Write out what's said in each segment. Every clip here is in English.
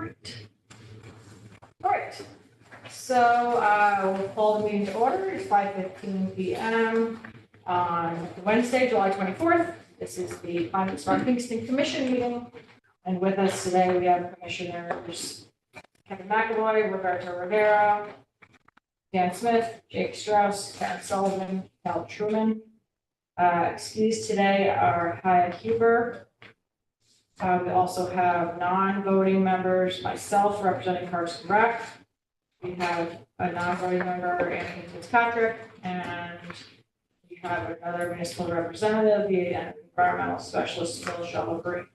Great. All right. So we'll call the meeting to order. It's 5:15 p.m. on Wednesday, July 24th. This is the Climate Smart Kingston Commission meeting. And with us today, we have Commissioners Kevin McAvoy, Roberto Rivera, Dan Smith, Jake Strauss, Karen Sullivan, Cal Truman. Excused today are Hyatt Huber. We also have non-voting members, myself representing Parks and Rec. We have a non-voting member, Anthony Fitzpatrick, and we have another municipal representative, the environmental specialist, Phil Shelby. And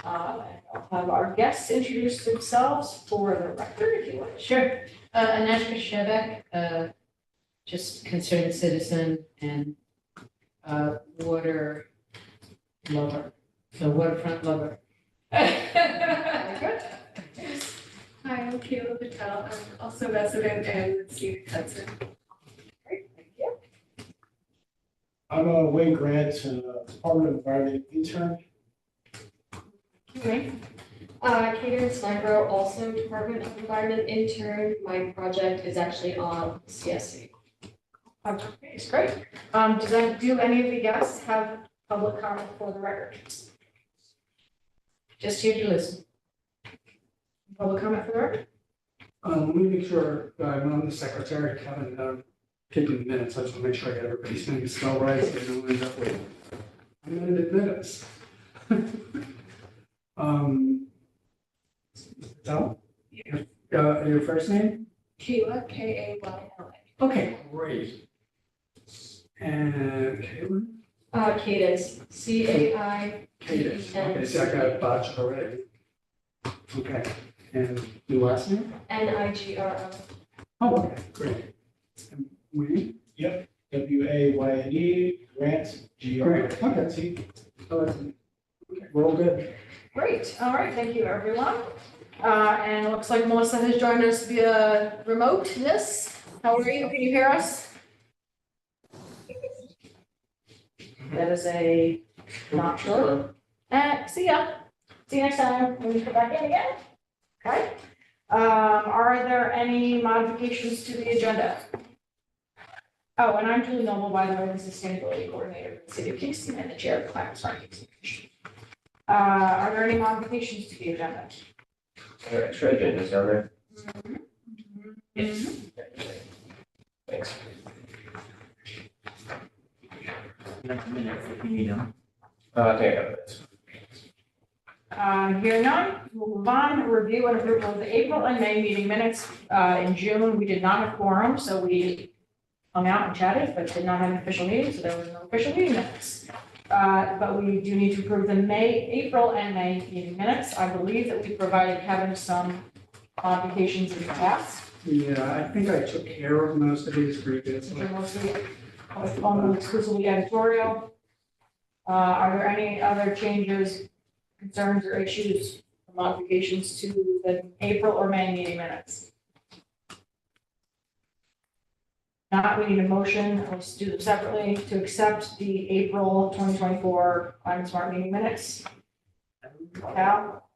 I'll have our guests introduce themselves for the record, if you would. Sure. Anashka Shevek, just concerned citizen and water lover, so waterfront lover. Very good. Hi, I'm Kayla Patel. I'm also resident in Steve Hudson. Great, thank you. I'm Wayne Grant, Department of Environment intern. Okay. Catherine Snipero, also Department of Environment intern. My project is actually on CSC. Okay, it's great. Do any of the guests have public comment for the record? Just here to listen. Public comment for the record? Let me make sure I'm on the secretary, Kevin, taking the minutes. I just want to make sure I get everybody's name spelled right, so I don't end up with unedited minutes. So, your first name? Kayla, Kayla. Okay, great. And Caitlin? Cadence, CAI. Cadence. Okay, see, I got it botched already. Okay, and your last name? NIGRO. Oh, okay, great. And Wayne? Yep, WAYNE, Grant, GRANT. Oh, that's it. Okay, we're all good. Great, all right, thank you, everyone. And it looks like Melissa has joined us via remoteness. How are you? Can you hear us? That is a not sure. See ya. See you next time when you come back in again. Okay. Are there any modifications to the agenda? Oh, and I'm Julie Noble, by the way, the Sustainability Coordinator for the City of Kingston and the Chair of the Climate Smart Kingston Commission. Are there any modifications to the agenda? Extra agendas, are there? Yes. Thanks. I think I got this. Hearing none, we'll move on. Review and approval of the April and May meeting minutes. In June, we did not have quorum, so we hung out and chatted, but did not have an official meeting, so there was no official meeting minutes. But we do need to approve the April and May meeting minutes. I believe that we provided Kevin some modifications in the past. Yeah, I think I took care of most of these previously. They're mostly almost exclusively editorial. Are there any other changes, concerns, or issues, or modifications to the April or May meeting minutes? Not, we need a motion, let's do them separately, to accept the April 2024 Climate Smart meeting minutes. Cal?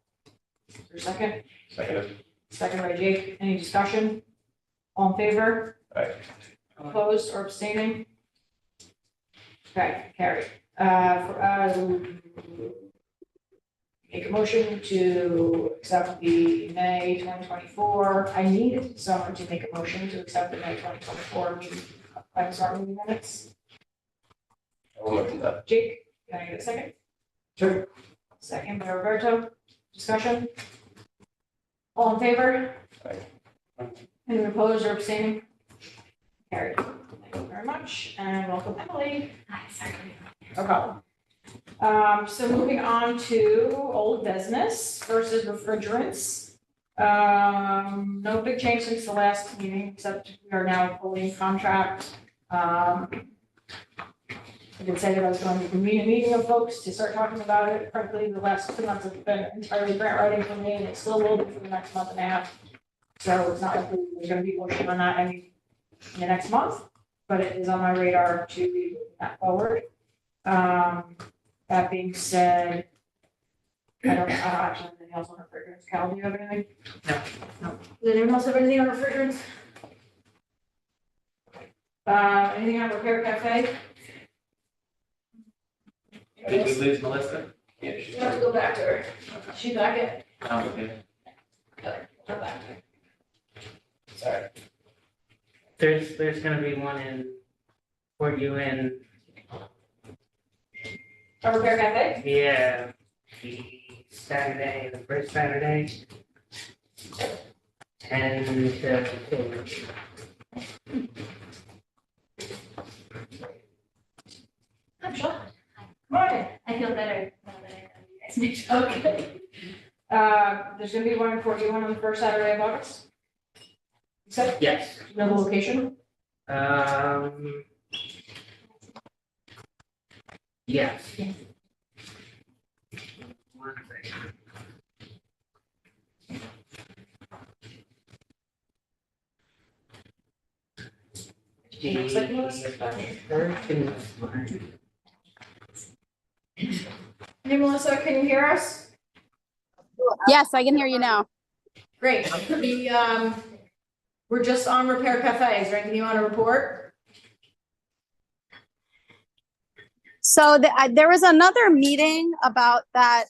Is there a second? Second. Second by Jake. Any discussion? All in favor? Aye. Opposed or abstaining? Okay, carried. Make a motion to accept the May 2024. I need someone to make a motion to accept the May 2024 meeting, Climate Smart meeting minutes. I will mention that. Jake, can I get a second? Sure. Second by Roberto. Discussion? All in favor? Aye. Any opposed or abstaining? Carried. Thank you very much, and welcome Emily. No problem. So moving on to old business versus refrigerants. No big change since the last meeting, except we are now fully in contract. I did say that I was going to convene a meeting of folks to start talking about it. Frankly, the last 2 months have been entirely grant writing for me, and it still will be for the next month and a half. So it's not like there's going to be working on that in the next month, but it is on my radar to be moving that forward. That being said, I don't actually anything else on refrigerants? Cal, do you have anything? No. Does anyone else have anything on refrigerants? Anything on Repair Cafe? Did we lose Melissa? Yeah, You have to go back to her. She's back in. Okay. Go back. Sorry. There's gonna be one in Fort UN, A Repair Cafe? yeah, the first Saturday. 10 to 4. I'm shocked. Morning. I feel better now that I know you guys. Okay. There's gonna be one in Fort Ewan on the first Saturday of August. You said, Yes. you know the location? Yes. Yes. One second. Looks like Melissa. Hey, Melissa, can you hear us? Yes, I can hear you now. Great. We're just on Repair Cafe. Is there anything you want to report? So there was another meeting about that,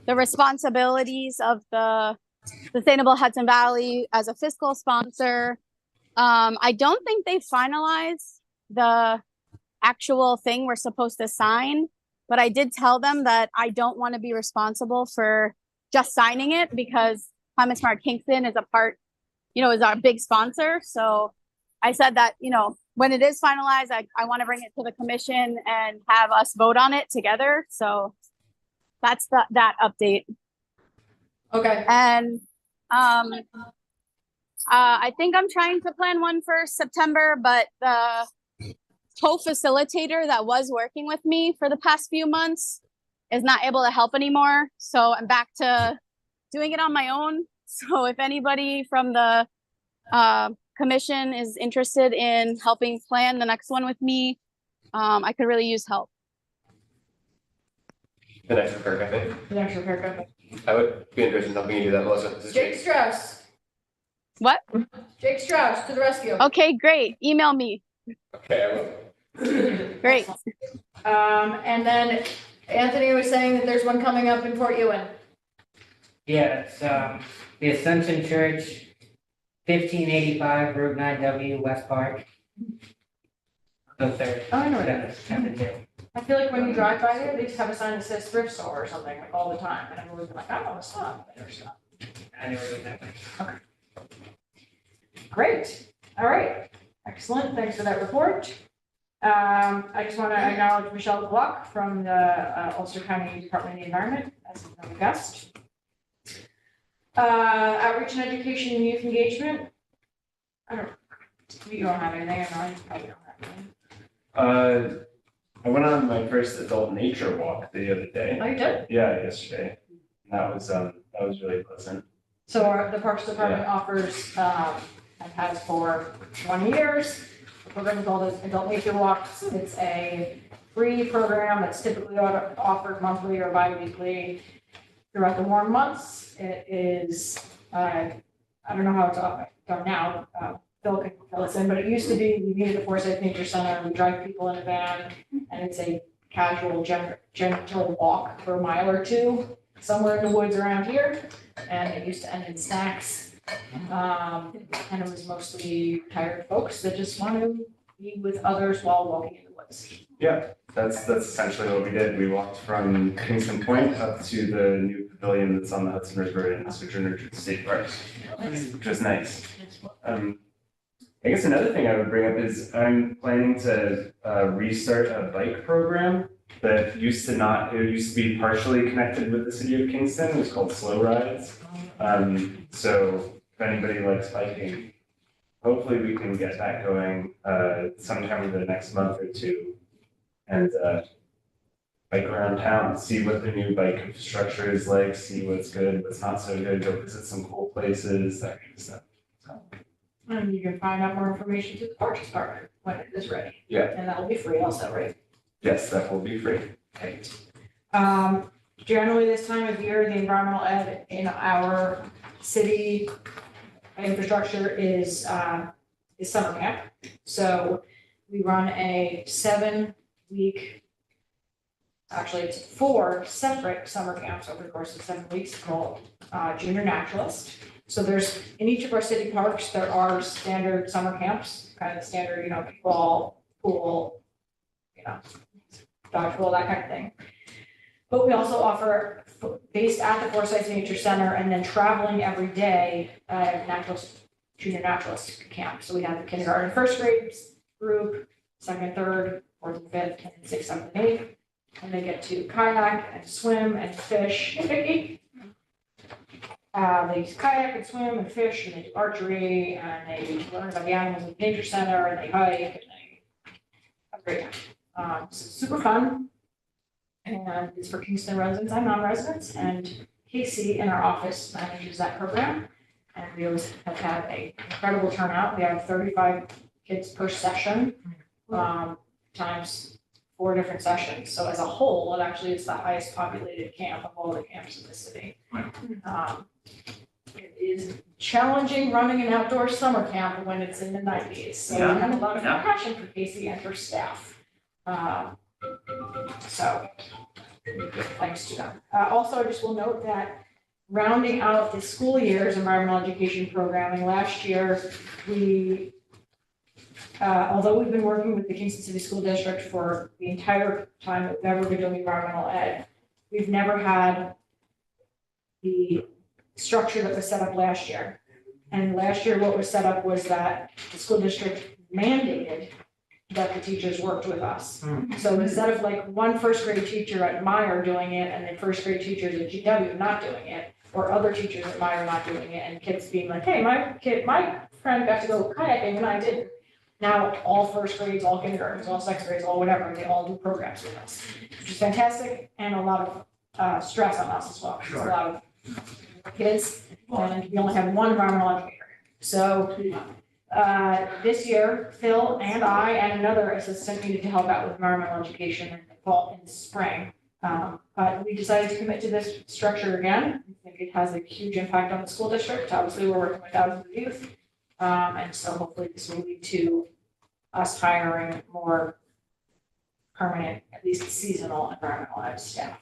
the responsibilities of the Sustainable Hudson Valley as a fiscal sponsor. I don't think they finalized the actual thing we're supposed to sign, but I did tell them that I don't want to be responsible for just signing it because Climate Smart Kingston is a part, is our big sponsor. So I said that, when it is finalized, I want to bring it to the commission and have us vote on it together. So that's that update. Okay. And I think I'm trying to plan one for September, but the co-facilitator that was working with me for the past few months is not able to help anymore. So I'm back to doing it on my own. So if anybody from the commission is interested in helping plan the next one with me, I could really use help. The next Repair Cafe. The next Repair Cafe. I would be interested in helping you do that, Melissa. This is Jake Jake. Strauss. What? Jake Strauss to the rescue. Okay, great. Email me. Okay, I will. Great. And then Anthony was saying that there's one coming up in Fort Ewan. Yeah, it's the Assumption Church, 1585 Route 9W, West Park. The third. Oh, I know what that is. I feel like when you drive by there, they just have a sign that says thrift store or something like all the time. And I'm always like, I don't want to stop. I never stop. I never did that. Great. All right. Excellent. Thanks for that report. I just want to acknowledge Michelle Gluck from the Ulster County Department of the Environment as another guest. Outreach and education and youth engagement. You don't have anything. I know you probably don't have anything. I went on my first adult nature walk the other day. Oh, you did? Yeah, yesterday. That was really pleasant. So the Parks Department offers, and has for 20 years, a program called Adult Nature Walks. It's a free program that's typically offered monthly or bi-weekly throughout the warm months. It is, I don't know how it's done now, Phil can fill us in, but it used to be, we meet at the Forsyth Nature Center, we drive people in a van, and it's a casual, gentle walk for a mile or two, somewhere in the woods around here, and it used to end in snacks. And it was mostly tired folks that just want to be with others while walking in the woods. Yeah, that's essentially what we did. We walked from Kingston Point up to the new pavilion that's on the Hudson River in Sojourner State Park, which was nice. I guess another thing I would bring up is I'm planning to restart a bike program that used to be partially connected with the city of Kingston. It was called Slow Rides. So if anybody likes biking, hopefully we can get that going sometime in the next month or two and bike around town, see what the new bike infrastructure is like, see what's good, what's not so good, go visit some cool places, that kind of stuff. So. And you can find out more information through the Parks Department when it is ready. Yeah. And that will be free also, right? Yes, that will be free. Great. Generally, this time of year, the environmental ed in our city infrastructure is summer camp. So we run a 7-week, actually it's 4 separate summer camps over the course of 7 weeks called Junior Naturalist. So there's, in each of our city parks, there are standard summer camps, kind of the standard, kickball, pool, dodgeball, that kind of thing. But we also offer, based at the Forsyth Nature Center and then traveling every day, junior naturalist camp. So we have the kindergarten, first grade group, second, third, fourth, and fifth, and sixth, seventh, and eighth. And they get to kayak and swim and fish. Hey, Vicky. They kayak and swim and fish, and they do archery, and they learn about the animals in the nature center, and they hike, and they have a great time. So super fun. And it's for Kingston residents and non-residents, and Casey in our office manages that program. And we always have had an incredible turnout. We have 35 kids per session, times 4 different sessions. So as a whole, it actually is the highest populated camp of all the camps in the city. It is challenging running an outdoor summer camp when it's in the 90s. So we have a lot of compassion for Casey and her staff. So thanks to them. Also, I just will note that rounding out the school year's environmental education programming, last year, we, although we've been working with the Kingston City School District for the entire time that we've ever been doing environmental ed, we've never had the structure that was set up last year. And last year, what was set up was that the school district mandated that the teachers worked with us. So instead of like one first grade teacher at Meyer doing it and then first grade teachers at GW not doing it, or other teachers at Meyer not doing it, and kids being like, hey, my friend got to go kayaking and I didn't. Now all first grades, all kindergartens, all second grades, all whatever, they all do programs with us, which is fantastic, and a lot of stress on us as well. It's a lot of kids, and we only have one environmental educator. So this year, Phil and I and another assistant needed to help out with environmental education in the fall and spring. But we decided to commit to this structure again. I think it has a huge impact on the school district. Obviously, we're working with thousands of youth. And so hopefully this will lead to us hiring more permanent, at least seasonal environmental ed staff.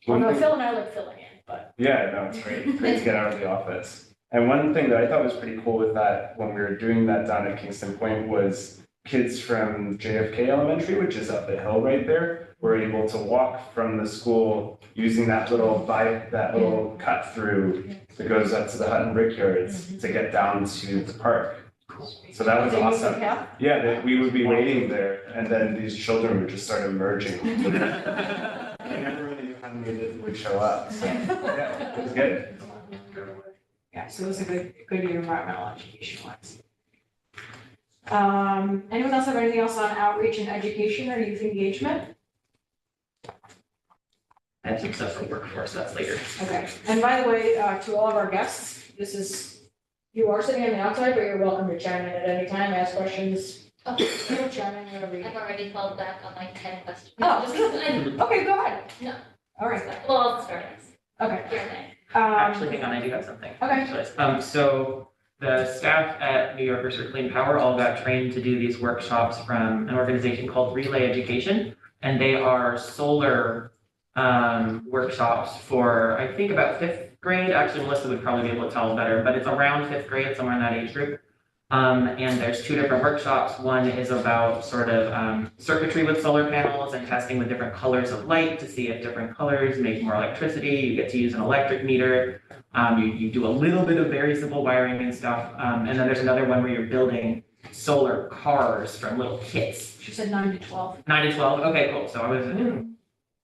Although Phil and I like filling in, but. Yeah, no, it's great. Great to get out of the office. And one thing that I thought was pretty cool with that, when we were doing that down at Kingston Point, was kids from JFK Elementary, which is up the hill right there, were able to walk from the school using that little cut through that goes up to the Hutton Brickyards to get down to the park. So that was awesome. Yeah, we would be waiting there, and then these children would just start emerging. And everyone who had made it would show up. So yeah, it was good. Yeah, so it was a good year environmental education wise. Anyone else have anything else on outreach and education or youth engagement? I have some stuff for workforce, that's later. Okay, and by the way, to all of our guests, you are sitting on the outside, but you're welcome to chime in at any time, ask questions. Chime in whenever you. I've already called back on like 10 questions. Oh, okay, go ahead. No. All right, Well, I'll start next. okay. Here and there. Actually, hang on, I do have something. Okay. So the staff at New Yorkers for Clean Power all got trained to do these workshops from an organization called Relay Education, and they are solar workshops for, I think, about 5th grade. Actually, Melissa would probably be able to tell better, but it's around 5th grade, somewhere in that age group. And there's 2 different workshops. One is about sort of circuitry with solar panels and testing with different colors of light to see if different colors make more electricity. You get to use an electric meter. You do a little bit of very simple wiring and stuff. And then there's another one where you're building solar cars from little kits. She said 9 to 12. 9 to 12, okay, cool. So I was in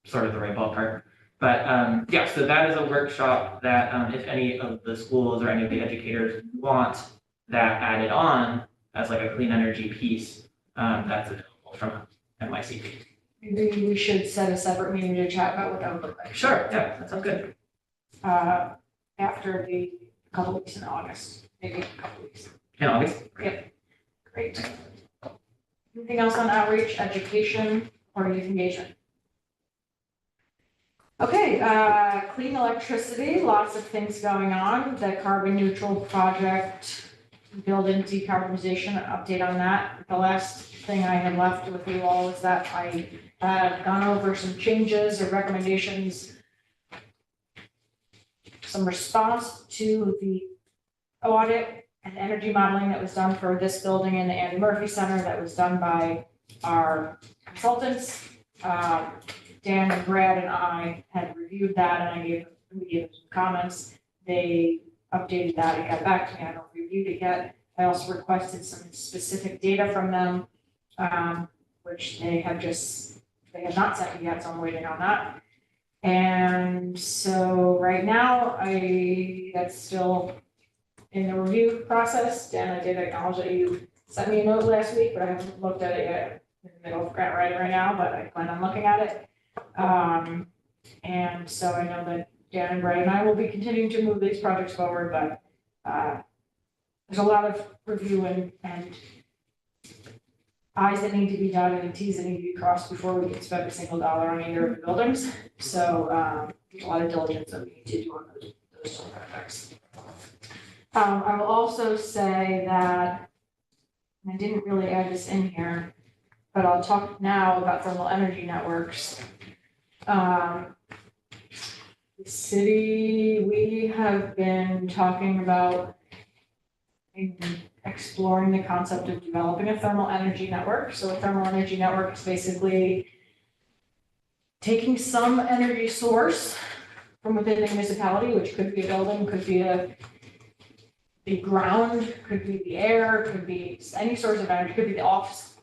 sort of the right ballpark. But yeah, so that is a workshop that if any of the schools or any of the educators want that added on as like a clean energy piece, that's available from NYCP. Maybe we should set a separate meeting to chat about what that would look like. Sure, yeah, that sounds good. After the couple weeks in August, maybe a couple weeks. In August? Yep, great. Anything else on outreach, education, or youth engagement? Okay, clean electricity, lots of things going on. The carbon neutral project, build-in decarbonization, an update on that. The last thing I had left with you all is that I had gone over some changes or recommendations, some response to the audit and energy modeling that was done for this building in the Andy Murphy Center that was done by our consultants. Dan and Brad and I had reviewed that and we gave them some comments. They updated that and got back to me. I haven't reviewed it yet. I also requested some specific data from them, which they have not sent me yet, so I'm waiting on that. And so right now, that's still in the review process. Dan, I did acknowledge that you sent me a note last week, but I haven't looked at it yet. In the middle of grant writing right now, but I plan on looking at it. And so I know that Dan and Brad and I will be continuing to move these projects forward, but there's a lot of review and I's that need to be dotted and T's that need to be crossed before we can spend a single dollar on either of the buildings. So there's a lot of diligence that we need to do on those two projects. I will also say that I didn't really add this in here, but I'll talk now about thermal energy networks. The city, we have been talking about exploring the concept of developing a thermal energy network. So a thermal energy network is basically taking some energy source from within the municipality, which could be a building, could be the ground, could be the air, could be any source of energy, could be the off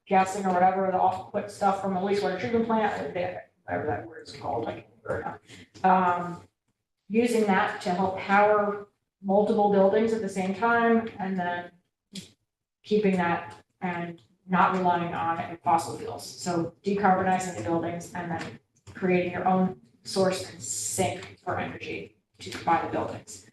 gassing or whatever, the off-put stuff from a wastewater treatment plant, whatever that word is called, I can't remember now. Using that to help power multiple buildings at the same time, and then keeping that and not relying on fossil fuels. So decarbonizing the buildings and then creating your own source and sink for energy to supply the buildings.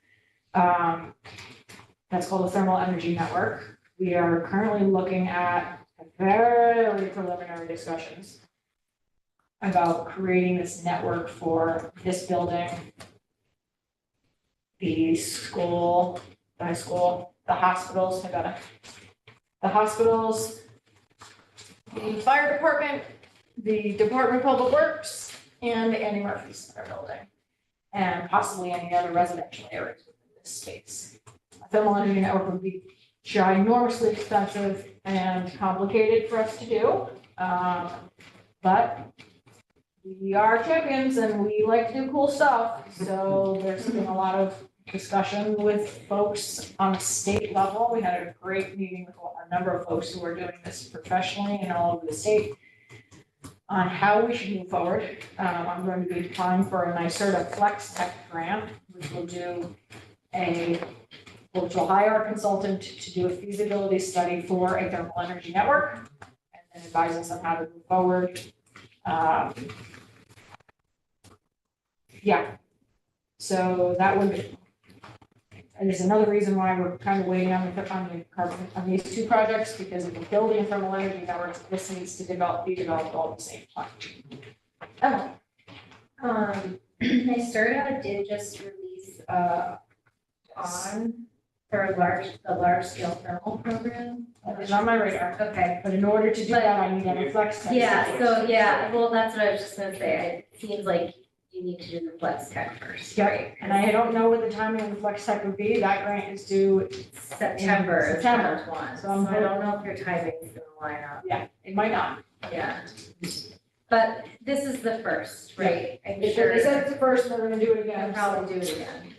That's called a thermal energy network. We are currently looking at very preliminary discussions about creating this network for this building, the school, the high school, the hospitals, the hospitals, the fire department, the Department of Public Works, and the Andy Murphy Center building, and possibly any other residential areas within this space. A thermal energy network would be ginormously expensive and complicated for us to do, but we are champions and we like to do cool stuff. So there's been a lot of discussion with folks on a state level. We had a great meeting with a number of folks who are doing this professionally and all over the state on how we should move forward. I'm going to be applying for a NYSERDA Flex Tech grant, which will hire a consultant to do a feasibility study for a thermal energy network and then advise us on how to move forward. Yeah, so that would, and there's another reason why we're kind of waiting on on these two projects, because if we're building a thermal energy network, this needs to be developed all at the same time. Emily. NYSERDA did just release for the large scale thermal program. It's on my radar. Okay. But in order to do that, I need a flex tech. Well, that's what I was just gonna say. It seems like you need to do the flex tech first. Yep, and I don't know what the timing of the flex tech would be. That grant is due September. September. One. So So I don't know if your timing is gonna line up. Yeah, it might not. Yeah. But this is the first, right? I'm They sure. said it's the first, they're gonna do it I'll again. probably do it again.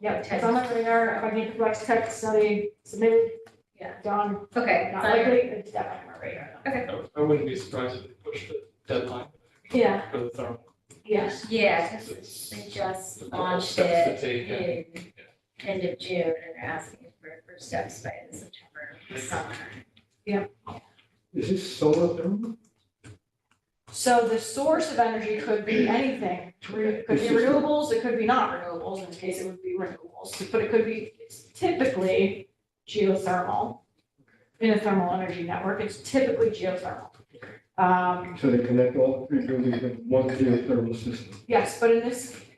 Yeah, it's on my radar. If I get the flex tech study submitted, Yeah. done, Okay. not likely, it's definitely on my radar. I wouldn't be surprised if they pushed the deadline Yeah, for the thermal. yes. Yeah, because they just launched it in end of June and they're asking for first steps by the September summer. Is this solar thermal? So the source of energy could be anything. It could be renewables, it could be not renewables. In this case, it would be renewables, but it could be, it's typically geothermal. In a thermal energy network, it's typically geothermal. So they connect all three buildings with one geothermal system. Yes, but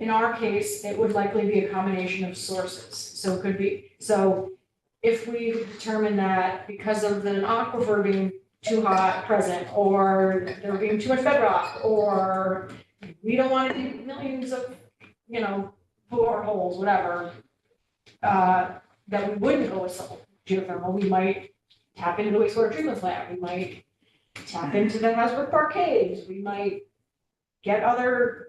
in our case, it would likely be a combination of sources. So it could be, so if we determine that because of an aquifer being too hot present, or there being too much bedrock, or we don't want to do millions of, boreholes, whatever, that we wouldn't go with geothermal, we might tap into the wastewater treatment plant, we might tap into the Hasbrook Park caves, we might get other,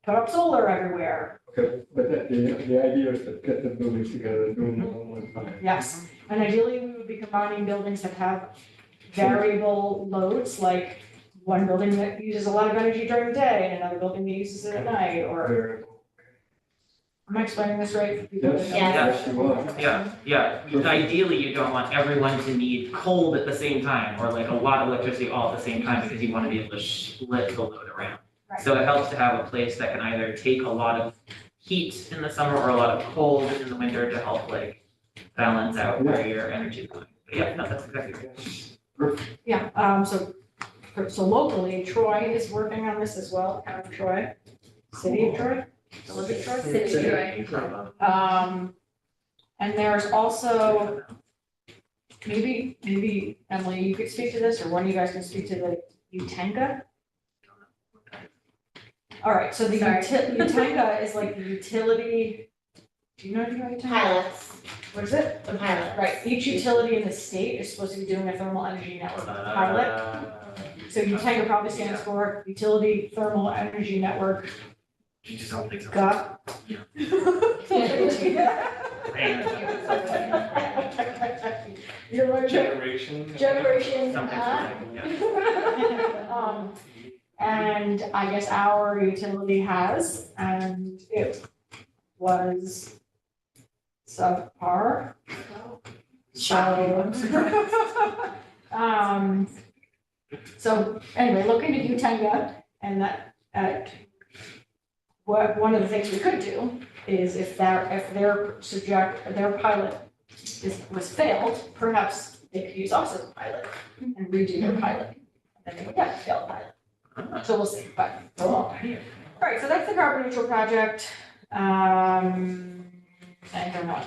put up solar everywhere. Okay, but the idea is to get the buildings together and doing it all one time. Yes, and ideally, we would be combining buildings that have variable loads, like one building that uses a lot of energy during the day and another building that uses it at night, or, Variable. am I explaining this right? for people that Yes, don't- yes, you are. Yeah. Ideally, you don't want everyone to need cold at the same time, or like a lot of electricity all at the same time, because you want to be able to split the load around. Right. So it helps to have a place that can either take a lot of heat in the summer or a lot of cold in the winter to help like balance out where your energy is going. But yeah, no, that's exactly right. Yeah, so locally, Troy is working on this as well, town of Troy, city of Troy, village of Troy. City of Troy. And there's also, maybe Emily, you could speak to this, or one of you guys can speak to the Utenga. All right, so the Utenga is like the utility, do you know anything about Utenga? Pilots, What is it? the pilot. Right, each utility in the state is supposed to be doing a thermal energy network pilot. So Utenga probably stands for Utility Thermal Energy Network. You just don't think so. Got. You're right. Generation. Generation. Something like, yeah. And I guess our utility has, and it was subpar. So anyway, look into Utenga, and that, one of the things we could do is if their pilot was failed, perhaps they could use us as a pilot and redo their pilot. And then they would get a failed pilot. So we'll see, but, all right, so that's the carbon neutral project. And then what?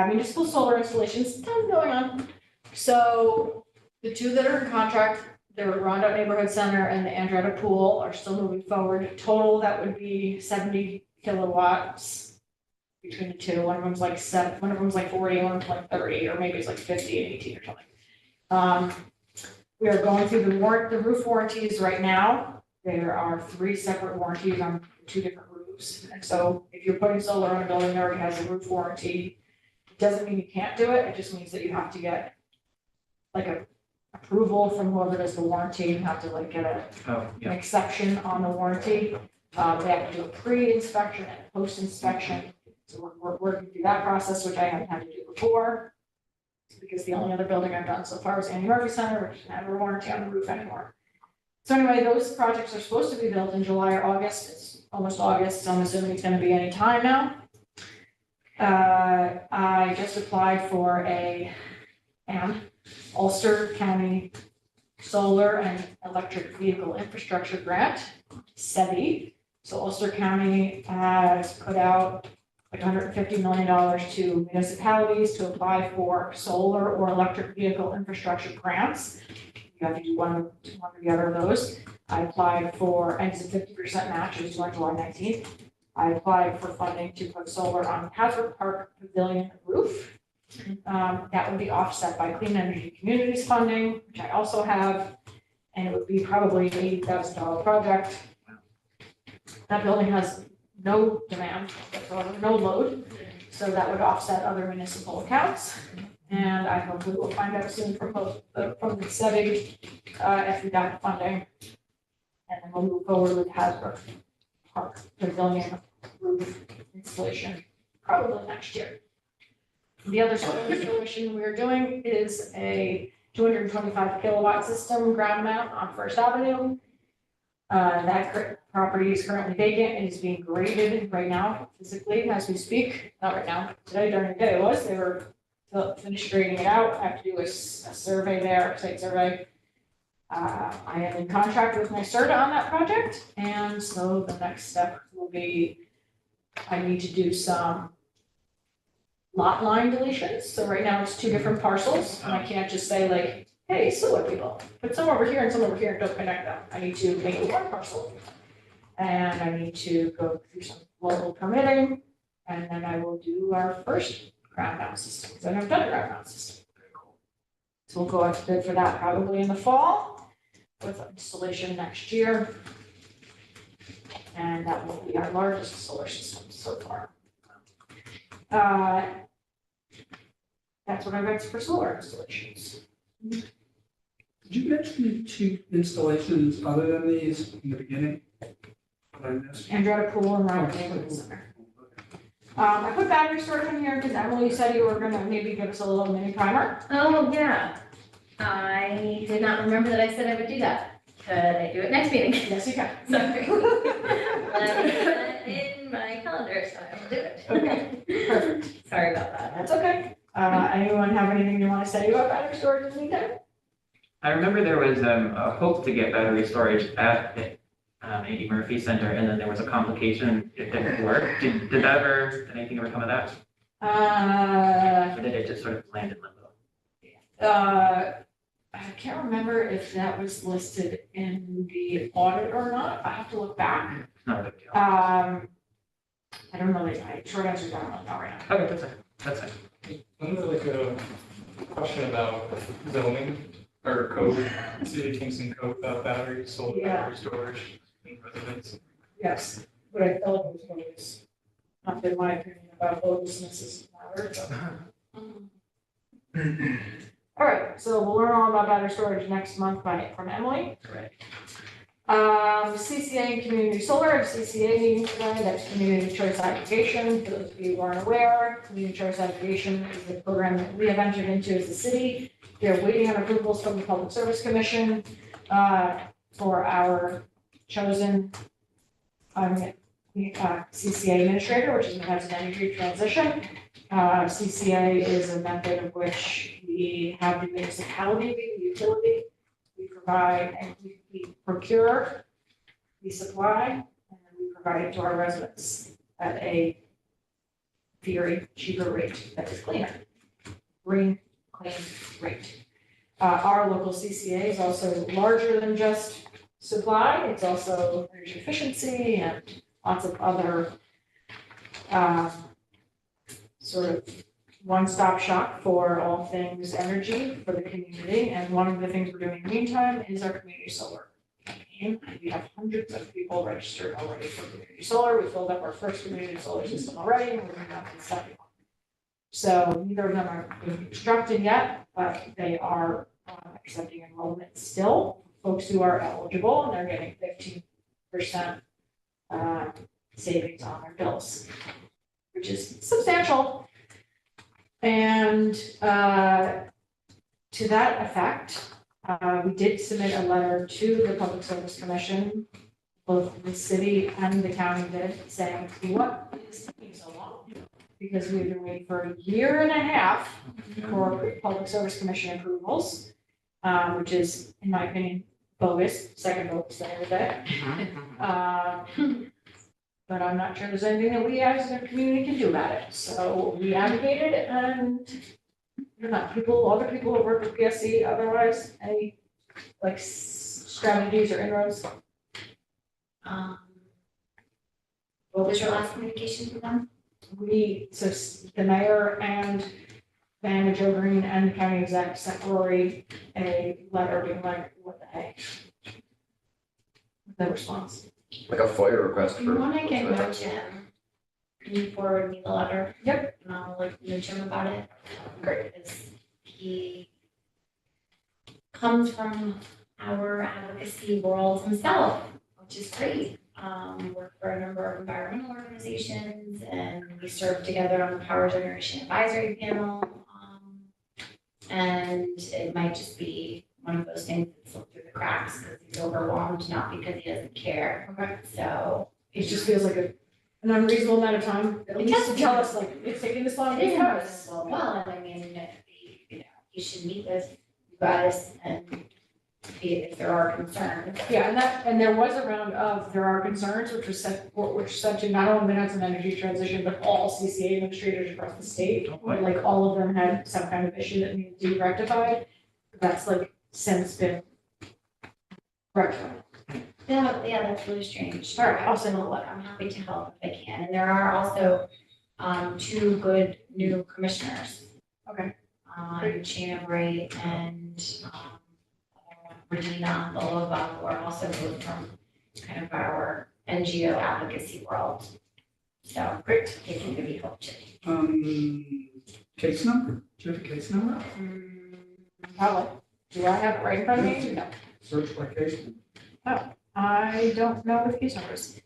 Municipal solar installations, tons going on. So the two that are in contract, the Rondo Neighborhood Center and the Andretta Pool are still moving forward. Total, that would be 70 kilowatts between the two. One of them's like 7, one of them's like 40, one of them's like 30, or maybe it's like 50 and 18 or something. We are going through the roof warranties right now. There are 3 separate warranties on 2 different roofs. And so if you're putting solar on a building that already has a roof warranty, it doesn't mean you can't do it. It just means that you have to get like a approval from whoever does the warranty. You have to like get an exception on the warranty. They have to do a pre-inspection and a post-inspection. So we're working through that process, which I haven't had to do before. Because the only other building I've done so far is Andy Murphy Center, which doesn't have a warranty on the roof anymore. So anyway, those projects are supposed to be built in July or August. It's almost August, so I'm assuming it's gonna be any time now. I just applied for an Ulster County Solar and Electric Vehicle Infrastructure Grant, SEVI. So Ulster County has put out like $150 million to municipalities to apply for solar or electric vehicle infrastructure grants. You have to do one or the other of those. I applied for, and it's a 50% match, it was on July 19th. I applied for funding to put solar on Hasbrook Park Pavilion roof. That would be offset by Clean Energy Communities funding, which I also have, and it would be probably an $80,000 project. That building has no demand whatsoever, no load, so that would offset other municipal accounts. And I hope we will find out soon from the SEVI if we got the funding. And then we'll move forward with Hasbrook Park Pavilion roof installation, probably next year. The other solar installation we are doing is a 225 kilowatt system ground mount on First Avenue. That property is currently vacant and is being graded right now, physically, as we speak. Not right now, today during the day it was. They were finished grading it out. I have to do a survey there, site survey. I am in contract with NYSERDA on that project, and so the next step will be, I need to do some lot line deletions. So right now it's two different parcels, and I can't just say like, hey, solar people, put some over here and some over here and don't connect them. I need to make it one parcel. And I need to go through some local permitting, and then I will do our first ground mount system, because I've never done a ground mount system. So we'll go out to bid for that probably in the fall, with installation next year. And that will be our largest solar system so far. That's what I got for solar installations. Did you mention two installations other than these in the beginning? What I missed? Andretta Pool and Round Neighborhood Center. I put battery storage in here because Emily said you were gonna maybe give us a little mini primer. Oh, yeah. I did not remember that I said I would do that. Could I do it next meeting? Yes, you can. Sorry. Let me put it in my calendar, so I will do it. Okay, perfect. Sorry about that. That's okay. Anyone have anything you want to say about battery storage in the meantime? I remember there was a hope to get battery storage at the A.D. Murphy Center, and then there was a complication, it didn't work. Did anything ever come of that? Or did it just sort of land in limbo? I can't remember if that was listed in the audit or not. I have to look back. Not a big deal. I don't know, short answer is I don't know right now. Okay, that's fine. Another like a question about zoning or code, city of Kingston code about battery, solar battery storage in residents. Yes, but I felt it was always not been my opinion about both businesses matter, but. All right, so we'll learn all about battery storage next month from Emily. Correct. CCA and community solar, I have CCA meeting today, that's community choice aggregation. For those of you who aren't aware, community choice aggregation is the program that we have entered into as a city. They're waiting on approvals from the Public Service Commission for our chosen CCA administrator, which is the Hudson Energy Transition. CCA is a method of which we have the municipality be the utility. We provide and we procure, we supply, and then we provide it to our residents at a very cheaper rate that is cleaner. Green, clean rate. Our local CCA is also larger than just supply. It's also energy efficiency and lots of other sort of one-stop shop for all things energy for the community. And one of the things we're doing in the meantime is our community solar campaign. We have hundreds of people registered already for community solar. We filled up our first community solar system already, and we're moving on to the second one. So neither of them are being constructed yet, but they are accepting enrollment still. Folks who are eligible, and they're getting 15% savings on their bills, which is substantial. And to that effect, we did submit a letter to the Public Service Commission, both the city and the county did, saying, what is taking so long? Because we've been waiting for a year and a half for Public Service Commission approvals, which is, in my opinion, bogus, second bogus the other day. But I'm not sure there's anything that we as a community can do about it. So we advocated, and other people who work with PSC, otherwise, any like strategies or inroads? What was your last communication with them? So the mayor and Van Joe Green and the county exec sent Rory a letter being like, what the heck? The response. Like a FOIA request for. When I can nudge him, can you forward me the letter? Yep. And I'll like nudge him about it. Great. Because he comes from our advocacy world himself, which is great. Worked for a number of environmental organizations, and we served together on the Power Generation Advisory Panel. And it might just be one of those things that slip through the cracks because he's overwhelmed, not because he doesn't care. Okay. So It just feels like an unreasonable amount of time. At least to tell us like it's taking this long. it is because. unreasonable. Well, and I mean, you should meet with you guys and if there are concerns. Yeah, and there was a round of, there are concerns, which said to not only the Hudson Energy Transition, but all CCA administrators across the state. Like all of them had some kind of issue that needed to be rectified. That's like since been rectified. Yeah, that's really strange. All right, I'll send a letter. I'm happy to help if I can. And there are also, 2 good new commissioners. Okay. Shana Bright and, Regina Bolova, who are also both from kind of our NGO advocacy world. So great, they can maybe help too. Case number? Do you have a case number? Probably. Do I have it right in front of me? No. Search by case number. I don't know the case numbers.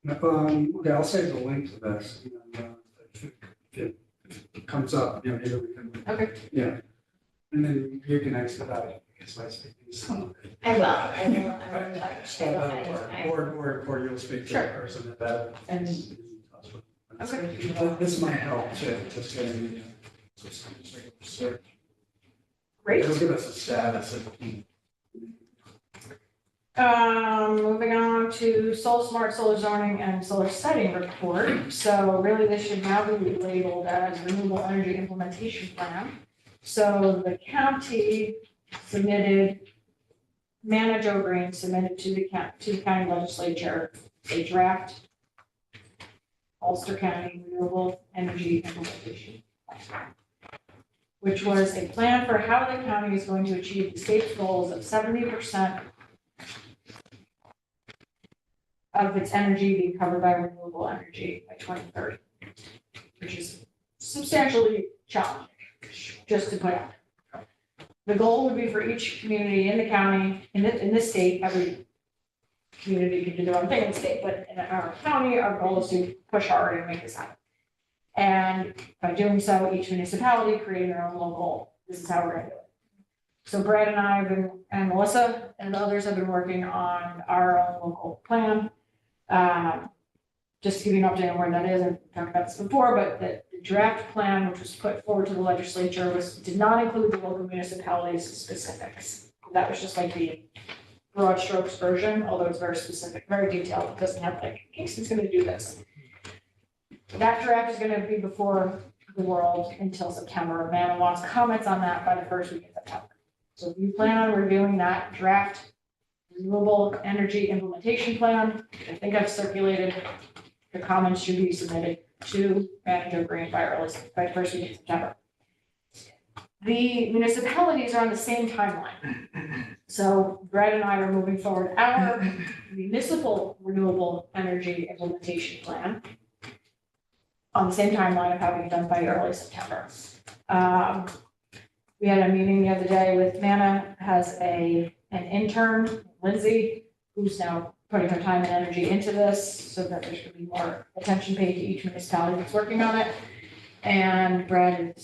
Okay, I'll save the link to this. If it comes up, maybe we can. Okay. Yeah. And then you can expedite it because I speak in some. I will share my. Or you'll speak to the person at that. And. Okay. This might help too, just getting, just search. Great. It'll give us a status of. Moving on to Solar Smart Solar Zoning and Solar Siting Report. So really this should now be labeled as Renewable Energy Implementation Plan. So the county submitted, Joe Green submitted to the county legislature a draft Ulster County Renewable Energy Implementation Plan, which was a plan for how the county is going to achieve the state's goals of 70% of its energy being covered by renewable energy by 2030, which is substantially challenging, just to put out. The goal would be for each community in the county, in this state, every community can do their own thing in the state, but in our county, our goal is to push hard and make this happen. And by doing so, each municipality creating their own local, this is how we're gonna do it. So Brad and I have been, and Melissa and others have been working on our own local plan. Just to give you an update on where that is, I've talked about this before, but the draft plan, which was put forward to the legislature, did not include the local municipalities specifics. That was just like the broad strokes version, although it's very specific, very detailed. It doesn't have like, Kingston's gonna do this. That draft is gonna be before the world until September. Amanda wants comments on that by the first week of September. So if you plan on reviewing that draft renewable energy implementation plan, I think I've circulated, the comments should be submitted to Manager Green by the first week of September. The municipalities are on the same timeline. So Brad and I are moving forward our municipal renewable energy implementation plan on the same timeline of having it done by early September. We had a meeting the other day with Mana, has an intern, Lindsay, who's now putting her time and energy into this so that there should be more attention paid to each municipality that's working on it. And Brad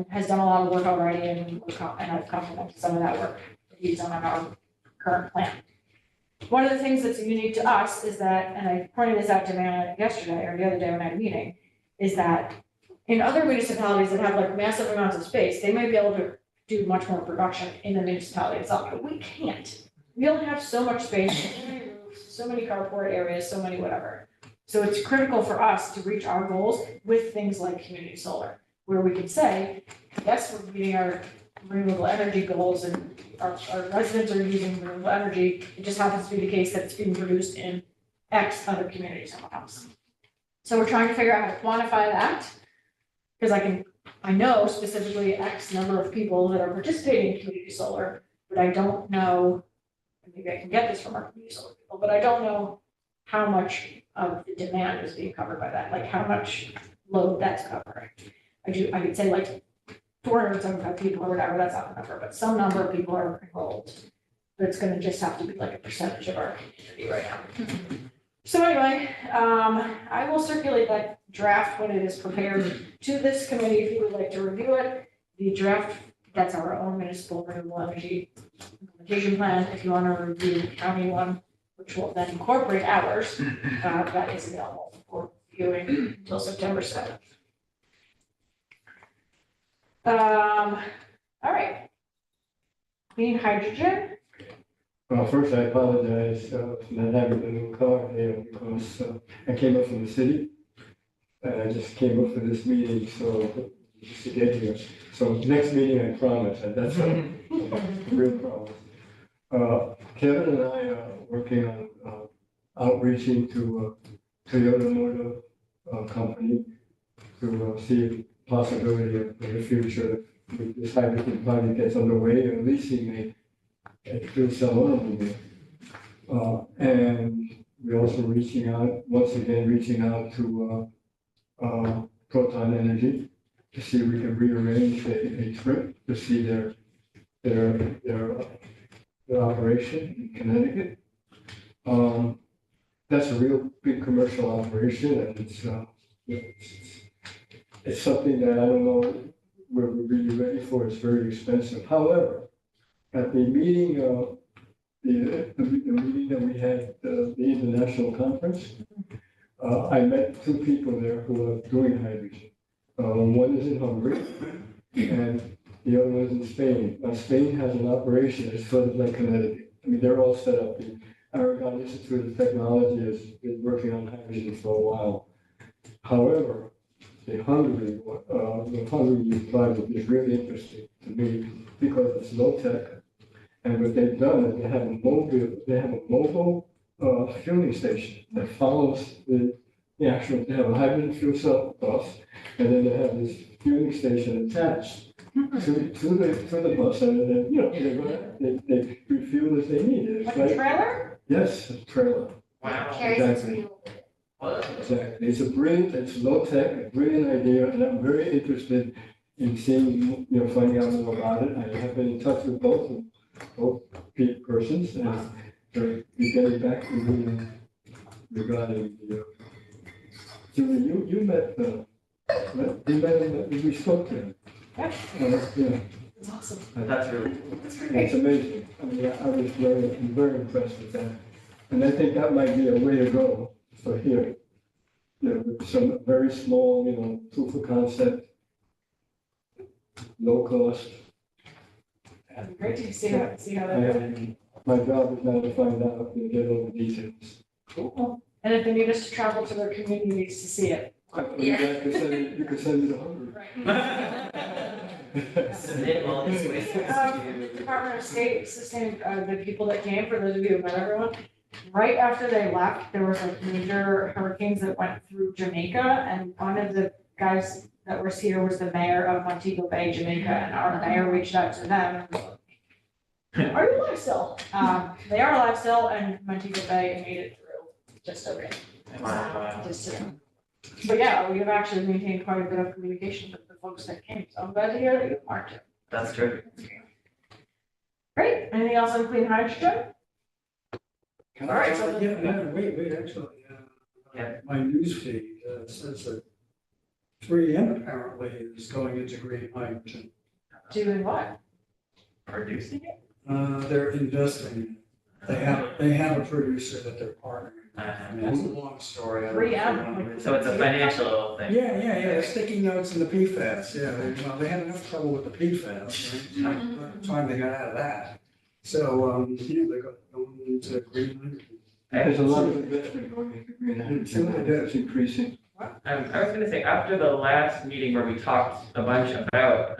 has done a lot of work already, and I've complimented some of that work that he's done on our current plan. One of the things that's unique to us is that, and I pointed this out to Mana yesterday or the other day when I had a meeting, is that in other municipalities that have like massive amounts of space, they may be able to do much more production in the municipality itself, but we can't. We only have so much space, so many roofs, so many carport areas, so many whatever. So it's critical for us to reach our goals with things like community solar, where we can say, yes, we're meeting our renewable energy goals and our residents are using renewable energy. It just happens to be the case that it's being produced in X other communities somewhere else. So we're trying to figure out how to quantify that, because I know specifically X number of people that are participating in community solar, but I don't know, maybe I can get this from our community solar people, but I don't know how much of the demand is being covered by that, like how much load that's covering. I could say like 475 people or whatever, that's not the number, but some number of people are enrolled. But it's gonna just have to be like a percentage of our community right now. So anyway, I will circulate that draft when it is prepared to this committee if you would like to review it. The draft, that's our own municipal renewable energy implementation plan. If you want to review the county one, which will then incorporate ours, that is available for viewing until September 7th. All right. clean hydrogen. Well, first I apologize for not having the new car here because I came up from the city. And I just came up for this meeting, so just to get here. So next meeting, I promise, and that's a real promise. Kevin and I are working on outreaching to Toyota Motor Company to see the possibility of in the future, if this hydrogen project gets underway, and leasing a fuel cell automobile. And we're also reaching out to Proton Energy to see if we can rearrange a trip to see their operation in Connecticut. That's a real big commercial operation, and it's something that I don't know we're really ready for. It's very expensive. However, at the meeting, the meeting that we had, the international conference, I met two people there who are doing hydrogen. One is in Hungary, and the other one is in Spain. Now, Spain has an operation that's sort of like Connecticut. I mean, they're all set up. The Aragon Institute of Technology has been working on hydrogen for a while. However, the Hungary project is really interesting to me because it's low tech, and what they've done is they have a mobile fueling station that follows the actual. They have a hydrogen fuel cell bus, and then they have this fueling station attached to the bus, and then they refuel as they need it. Like a trailer? Yes, a trailer. Wow. Exactly. Exactly. It's low tech, a brilliant idea, and I'm very interested in seeing, finding out more about it. I have been in touch with both persons, and they're getting back to me regarding the. Julie, you met him, we spoke to him. Yeah. Yeah. It's awesome. That's really. It's amazing. I mean, I was very impressed with that. And I think that might be a way to go for here. With some very small, proof of concept, low cost. That'd be great to see how that goes. My job is now to find out and get all the details. Cool. And if they need us to travel to their communities to see it. You can send me to Hungary. Submit all these ways. Department of State, the people that came, for those of you who met everyone, right after they left, there was like major hurricanes that went through Jamaica, and one of the guys that was here was the mayor of Montego Bay, Jamaica, and our mayor reached out to them and was like, are you alive still? They are alive still, and Montego Bay made it through just okay. Wow. But yeah, we have actually maintained quite a bit of communication with the folks that came, so I'm glad to hear that you marked it. That's true. Great, anything else on clean hydrogen? All right, so Wait, actually, Yeah. my news feed says that 3M apparently is going into green hydrogen. doing what? Producing it? They're investing. They have a producer that they're partnering. I mean, it's a long story. I don't know if you 3M. wanna- So it's a financial thing. Yeah, sticky notes in the PFAS, they had enough trouble with the PFAS, right? By the time they got out of that. So, they got going into green hydrogen. There's a lot of investment going into green hydrogen. That's increasing. I was gonna say, after the last meeting where we talked a bunch about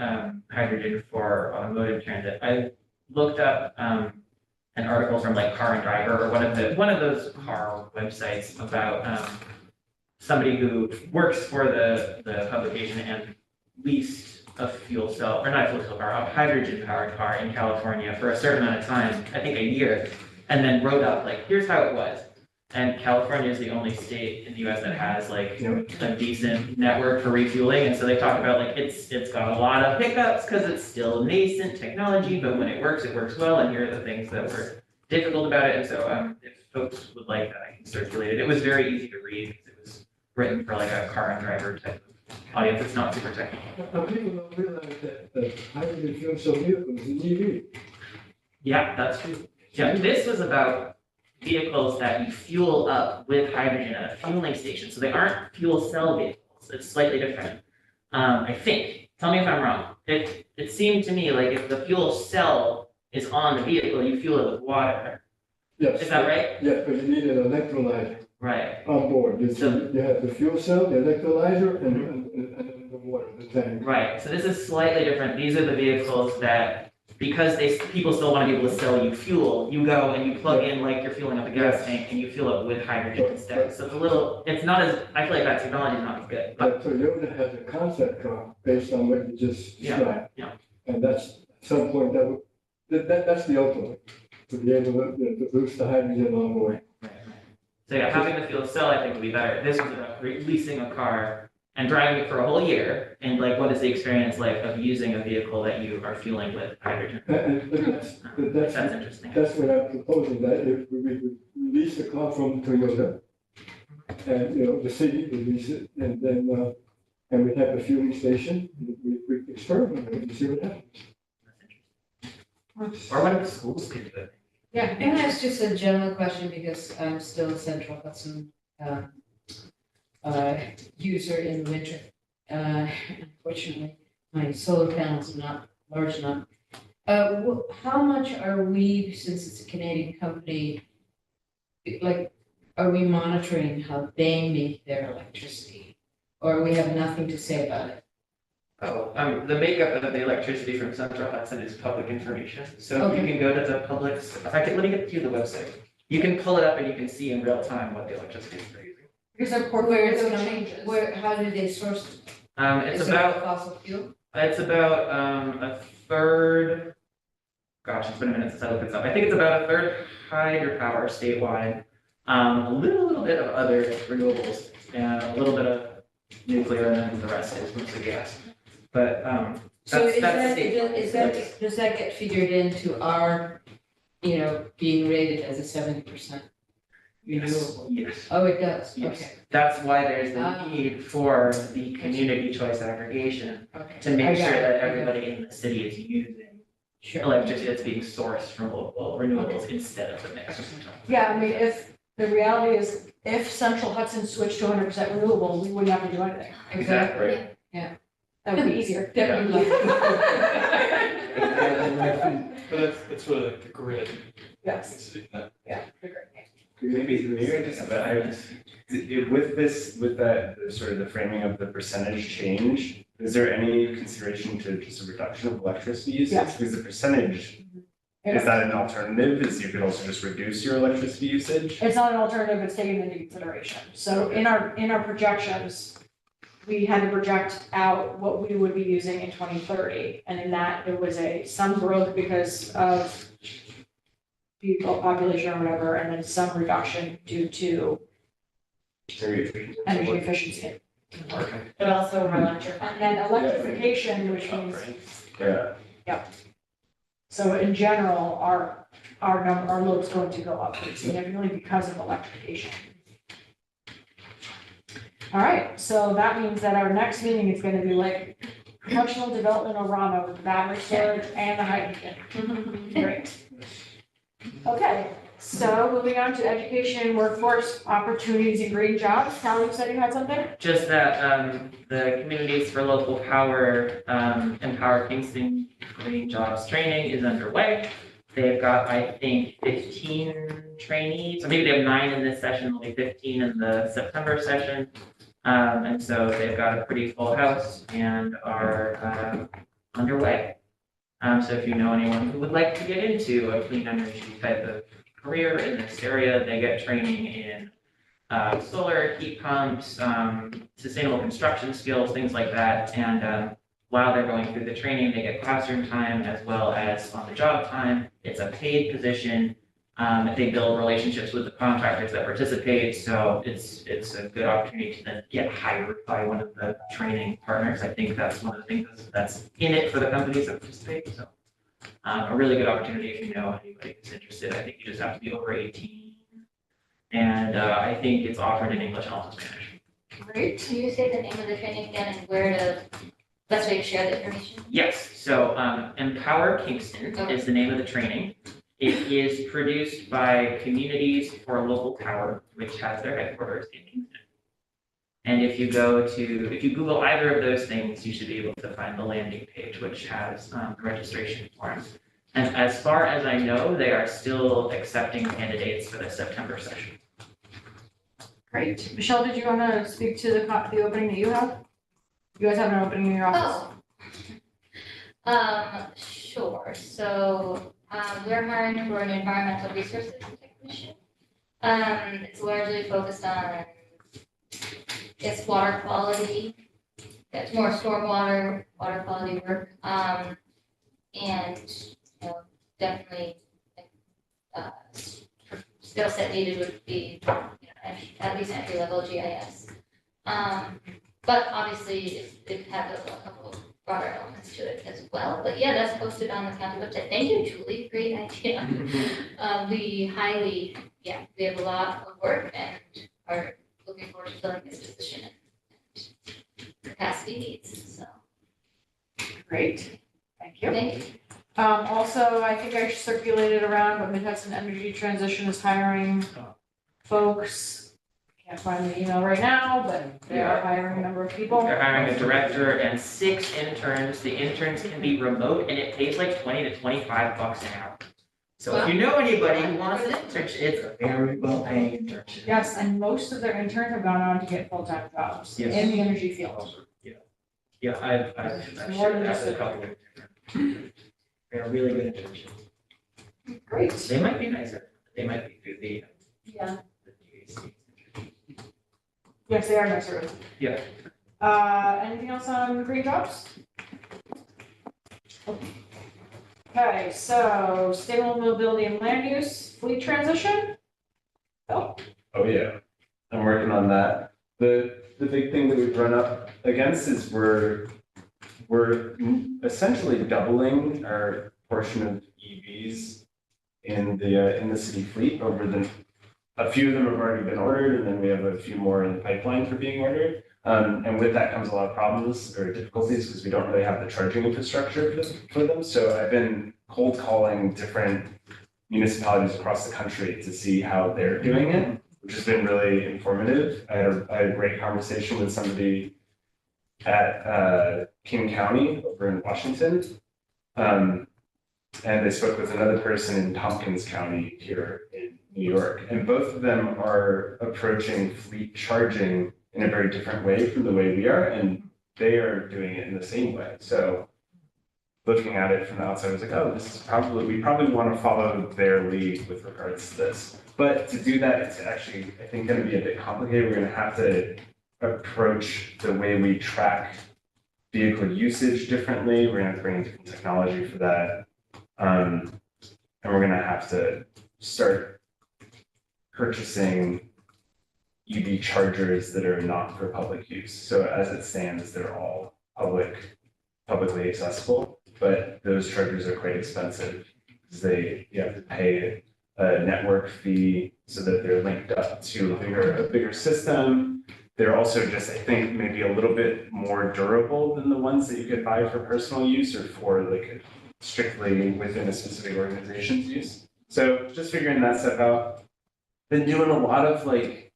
hydrogen for automotive transit, I looked up an article from like Car and Driver or one of those car websites about somebody who works for the publication and leased a fuel cell, or not a fuel cell car, a hydrogen powered car in California for a certain amount of time, I think a year, and then wrote up like, here's how it was. And California is the only state in the US that has like a decent network for refueling. And so they talk about like, it's got a lot of hiccups because it's still nascent technology, but when it works well. And here are the things that were difficult about it. And so if folks would like that, I can circulate it. It was very easy to read because it was written for like a car and driver type of audience. It's not super technical. Now, people don't realize that hydrogen fuel cell vehicles is EV. Yeah, that's true. Yeah, this was about vehicles that you fuel up with hydrogen at a fueling station. So they aren't fuel cell vehicles. It's slightly different. I think. Tell me if I'm wrong. It seemed to me like if the fuel cell is on the vehicle, you fuel it with water. Yes. Is that right? Yeah, but you need an electrolyzer Right. on board. So- You have the fuel cell, the electrolyzer, and the water, the tank. Right, so this is slightly different. These are the vehicles that, because people still want to be able to sell you fuel, you go and you plug in like you're fueling up a gas tank and you fill it with hydrogen instead. So it's not as, I feel like that technology is not as good. But But Toyota has a concept car based on what you just Yeah, described. yeah. And that's, at some point, that's the ultimate, to be able to boost the hydrogen on board. So yeah, having the fuel cell I think would be better. This was about leasing a car and driving it for a whole year. And like, what is the experience like of using a vehicle that you are fueling with hydrogen? That's interesting. That's what I'm proposing, that if we lease the car from Toyota, and, the city would lease it, and then, and we have a fueling station, we experiment with it and see what happens. Or what if schools could do it? Yeah, and that's just a general question because I'm still a Central Hudson user in the winter. Unfortunately, my solar panels are not large enough. How much are we, since it's a Canadian company, like, are we monitoring how they make their electricity? Or we have nothing to say about it? The makeup of the electricity from Central Hudson is public information. So you can go to the public's, let me get you the website. You can pull it up and you can see in real time what the electricity is they're using. Because of Where it's portfolio coming, changes. how do they source it? It's Is it about fossil fuel? It's about a third, gosh, it's been a minute since I looked this up. I think it's about a third hydropower statewide, a little bit of other renewables, and a little bit of nuclear, and then the rest is mostly gas. But So that's does that get figured into our, being rated as a 70% renewable? Yes. Oh, it does, Yes. okay. That's why there's the Ah. need for the community choice aggregation Okay. to I make got sure it, that I got it. everybody in the city is using Sure. electricity that's being sourced from local renewables instead of the mix. Yeah, I mean, if, the reality is, if Central Hudson switched to 100% renewable, we wouldn't have to do anything. Exactly. That would be easier. Definitely. But it's really like the grid. Yes. Yeah. Maybe I just, with this, with that, the sort of the framing of the percentage change, is there any consideration to just a reduction of electricity usage? Yes. Because the percentage, is that an alternative? Is you could also just reduce your electricity usage? It's not an alternative, it's taken into consideration. So in our projections, we had to project out what we would be using in 2030. And in that, there was some growth because of people population or whatever, and then some reduction due to energy efficiency. But also we're electrifying. And then electrification, which means, Yeah. so in general, our load's going to go up pretty significantly because of electrification. All right, so that means that our next meeting is gonna be like professional development Orama with the battery storage and the hydrogen. Great. Okay, so moving on to education, workforce opportunities and green jobs. Callie, you said you had something? Just that the Communities for Local Power Empower Kingston Green Jobs training is underway. They've got, I think, 15 trainees, or maybe they have 9 in this session, there'll be 15 in the September session. And so they've got a pretty full house and are underway. So if you know anyone who would like to get into a clean energy type of career in this area, they get training in solar, heat pumps, sustainable construction skills, things like that. And while they're going through the training, they get classroom time as well as on-the-job time. It's a paid position. They build relationships with the contractors that participate, so it's a good opportunity to then get hired by one of the training partners. I think that's one of the things that's in it for the companies that participate. So a really good opportunity if you know anybody who's interested. I think you just have to be over 18, and I think it's offered in English and also Spanish. Great. Can you say the name of the training again and where to, best way to share the information? Yes. So Empower Kingston is the name of the training. It is produced by Communities for Local Power, which has their headquarters in Kingston. And if you Google either of those things, you should be able to find the landing page, which has the registration forms. And as far as I know, they are still accepting candidates for the September session. Great. Michelle, did you want to speak to the opening that you have? You guys have an opening in your office? Sure, so, we're hiring for an environmental resources technician. It's largely focused on its water quality. It's more stormwater, water quality work, and, you know, definitely, skill set needed would be, you know, at least entry level GIS. But obviously, it has a couple of broader elements to it as well. But yeah, that's posted on the county website. Thank you, Julie. Great idea. We have a lot of work and are looking forward to filling this position and capacity needs. So Great. Thank you. thank you. Also, I think I circulated around, but Midhudson Energy Transition is hiring folks. Can't find the email right now, but they are hiring a number of people. They're hiring a director and 6 interns. The interns can be remote and it pays like 20 to 25 bucks an hour. So if you know anybody who wants an internship, it's a very well paying internship. Yes, and most of their interns have gone on to get full-time jobs in Yes. the energy field. Yeah, I've More than shared that just with a- a couple of interns. They're really good internships. Great. They might be nicer. They might be through the. Yeah. Yes, they are nicer. Yeah. Anything else on green jobs? Okay, so stable mobility and land use, fleet transition? Oh, Oh, yeah, I'm working on that. The big thing that we've run up against is we're essentially doubling our portion of EVs in the city fleet a few of them have already been ordered, and then we have a few more in the pipeline for being ordered. And with that comes a lot of problems or difficulties because we don't really have the charging infrastructure for them. So I've been cold calling different municipalities across the country to see how they're doing it, which has been really informative. I had a great conversation with somebody at King County over in Washington. And I spoke with another person in Tompkins County here in New York. And both of them are approaching fleet charging in a very different way from the way we are. And they are doing it in the same way. So looking at it from the outside, I was like, oh, we probably want to follow their lead with regards to this. But to do that, it's actually, I think, going to be a bit complicated. We're going to have to approach the way we track vehicle usage differently. We're going to have to bring in different technology for that. And we're going to have to start purchasing EV chargers that are not for public use. So as it stands, they're all publicly accessible, but those chargers are quite expensive because you have to pay a network fee so that they're linked up to a bigger system. They're also just, I think, maybe a little bit more durable than the ones that you could buy for personal use or for like strictly within a specific organization's use. So just figuring that stuff out. Been doing a lot of like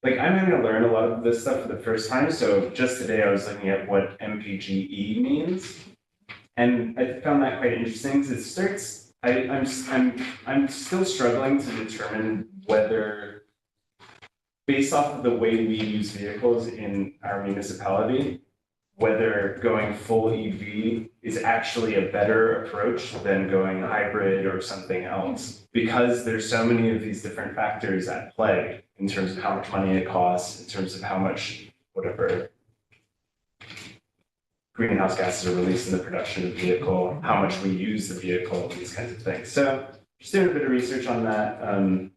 I'm having to learn a lot of this stuff for the first time. So just today I was looking at what MPGE means. And I found that quite interesting because it starts, I'm still struggling to determine whether, based off of the way we use vehicles in our municipality, whether going full EV is actually a better approach than going hybrid or something else. Because there's so many of these different factors at play in terms of how much money it costs, in terms of how much, whatever, greenhouse gases are released in the production of the vehicle, how much we use the vehicle, these kinds of things. So just doing a bit of research on that. and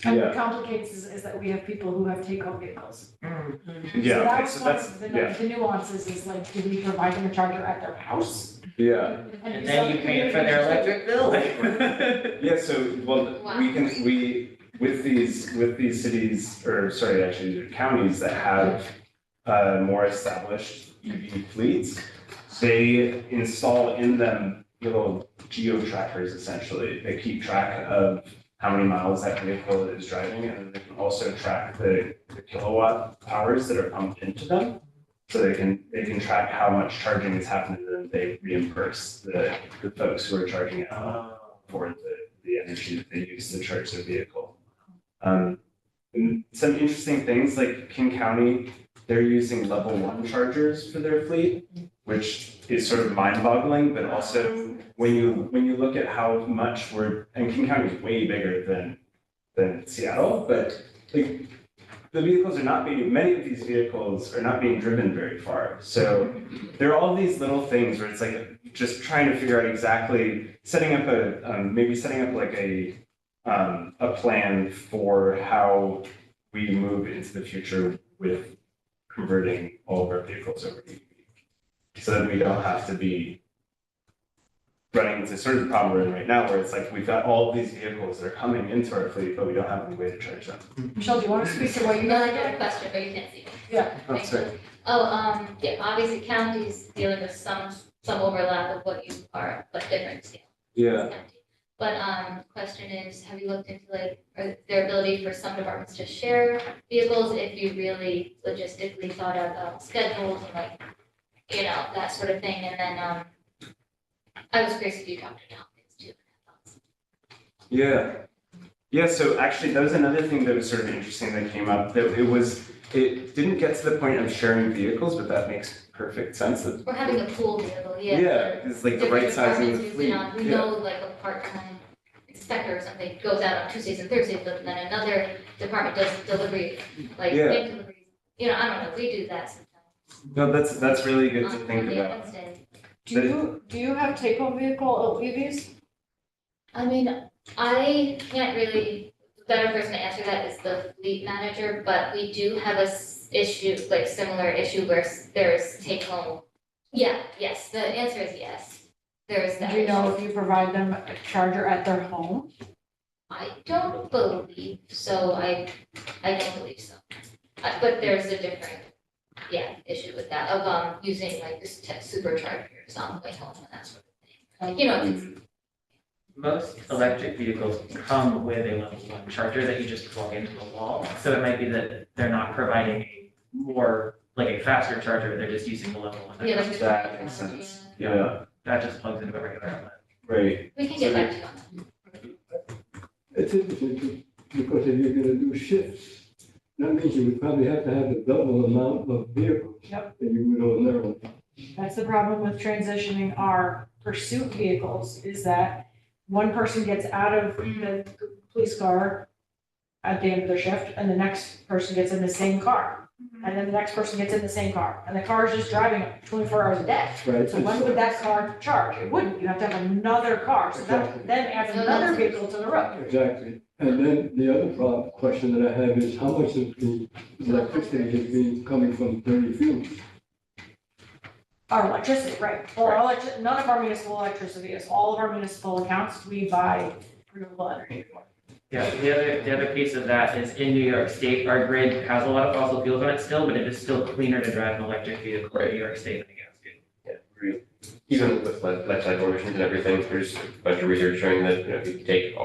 what complicates is that we have people who have take-home vehicles. Yeah, okay, so So that's that's, one yeah, of the nuances is like, do we provide them a charger at their house? yeah. And then you pay for their electric bill. Yeah, so, well, with these cities, or sorry, actually, counties that have more established EV fleets, they install in them little geo trackers essentially. They keep track of how many miles that vehicle is driving, and they can also track the kilowatt hours that are pumped into them. So they can track how much charging is happening, and then they reimburse the folks who are charging it for the energy that they use to charge their vehicle. And some interesting things, like King County, they're using level 1 chargers for their fleet, which is sort of mind-boggling, but also when you look at how much and King County is way bigger than Seattle, but like many of these vehicles are not being driven very far. So there are all these little things where it's like just trying to figure out exactly setting up like a plan for how we move into the future with converting all of our vehicles over to EV. So that we don't have to be running into sort of the problem we're in right now, where it's like we've got all of these vehicles that are coming into our fleet, but we don't have any way to charge them. Michelle, do you want to speak to what you No, guys I got a did? question, but you can't see me. Yeah. Oh, sorry. Yeah, obviously counties dealing with some overlap of what you are, but different scale. Yeah. But, question is, have you looked into like, their ability for some departments to share vehicles if you really logistically thought out schedules and like, that sort of thing, and then, I was curious if you talked to Tompkins too. Yeah, so actually that was another thing that was sort of interesting that came up, that it didn't get to the point of sharing vehicles, but that makes perfect sense. We're having a pool vehicle, yeah. Yeah, it's like the right sizing of the fleet. We know like a part-time inspector or something goes out on Tuesdays and Thursdays, but then another department does delivery, like Yeah. big deliveries. I don't know, we do that sometimes. No, that's really good to think Monday and about. Wednesday. Do you have take-home vehicle EVs? I mean, I can't really, the better person to answer that is the fleet manager, but we do have issue, like similar issue where there's take home. Yeah, yes, the answer is yes. There is that Do you know issue. if you provide them a charger at their home? I don't believe so, I don't believe so. But there's a different, issue with that of, using like this superchargers on the way home and that sort of thing. Most electric vehicles come with a level 1 charger that you just plug into the wall. So it might be that they're not providing a faster charger, they're just using the level 1. Yeah, That makes sense. Yeah, That just plugs into a regular outlet. right. We can get back to you on that. It's interesting too, because if you're gonna do shifts, that means you would probably have to have a double amount of vehicles. Yep. Than you would ordinarily. That's the problem with transitioning our pursuit vehicles, is that one person gets out of the police car at the end of their shift, and the next person gets in the same car. And then the next person gets in the same car, and the car is just driving 24 hours a day. Right. So when would that car charge? It wouldn't, you have to have another car, so that then adds another vehicle to the road. Exactly. And then the other question that I have is how much of the electricity is being coming from dirty fuels? Our electricity, right, well, none of our municipal electricity is, all of our municipal accounts, we buy renewable energy for. Yeah, the other piece of that is in New York State, our grid has a lot of fossil fuels on it still, but it is still cleaner to drive an electric vehicle in New York State than a gas vehicle. Yeah, agree. Even with life cycle emissions and everything, there's a bunch of research showing that, if you take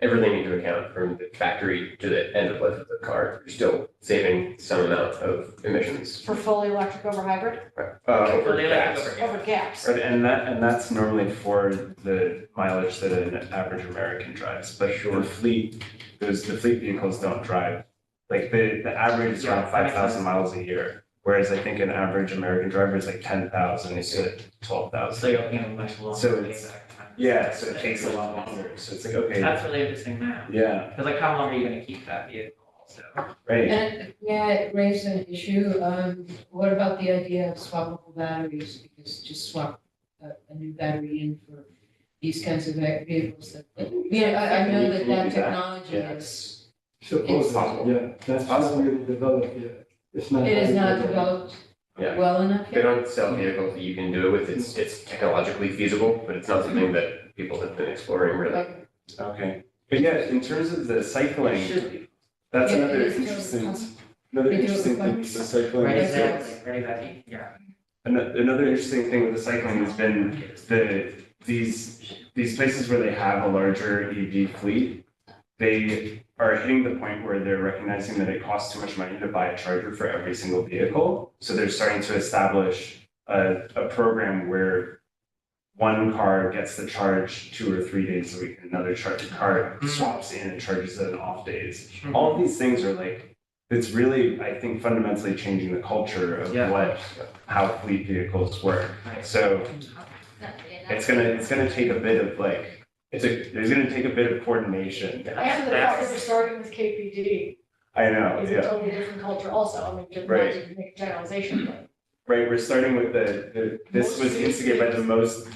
everything into account from the factory to the end of life of the car, you're still saving some amount of emissions. For fully electric over hybrid, Over Fully gas. electric over gas. Right, and that's normally for the mileage that an average American drives, but the fleet vehicles don't drive. Like the average is around 5,000 miles a year, whereas I think an average American driver is like 10,000 to 12,000. So you're much longer. So it's- Yeah, so it takes a lot longer, so it's like, okay, That's really interesting now, yeah, because like how long are you gonna keep that vehicle also? right. And may I raise an issue? What about the idea of swappable batteries? Because just swap a new battery in for these kinds of vehicles that, I know that that technology is, Supposedly, yeah, that's not really developed yet. It's not. it is not developed Yeah. well enough They yet. don't sell vehicles that you can do it with, it's technologically feasible, but it's not something that people have been exploring really. Okay, but yeah, in terms of the cycling, Should be. that's Yeah, another it is interesting They do it thing with with the cycling. Right, is that- exactly, right, Becky, yeah. Another interesting thing with the cycling has been these places where they have a larger EV fleet, they are hitting the point where they're recognizing that it costs too much money to buy a charger for every single vehicle. So they're starting to establish a program where one car gets the charge 2 or 3 days a week, and another car swaps in and charges it on off days. All of these things are like, it's really, I think, fundamentally changing the culture of how fleet vehicles work. So it's gonna take a bit of like, there's gonna take a bit of coordination. And the fact that we're starting with KPD I know, is a totally different culture also, I mean, just not to make a generalization, but. Right, we're starting with this was instigated by the most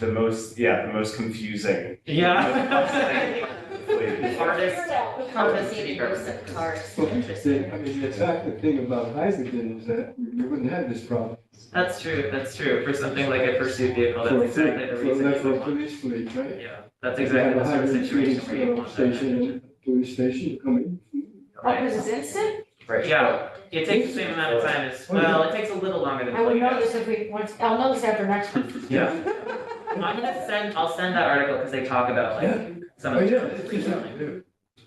confusing. Yeah. Hardest use of cars. Well, I mean, the attractive thing about hydrogen is that we wouldn't have this problem. That's true. For something like a pursuit vehicle, that's exactly the reason. Like for a police fleet, right? Yeah, that's exactly the sort of situation where you want that. Station, police station coming. Oh, because it's instant? Right, yeah, it takes the same amount of time as, well, it takes a little longer than. I would plugging know it. this if we, I'll know this after next month. Yeah. I'll send that article because they talk about like some of the.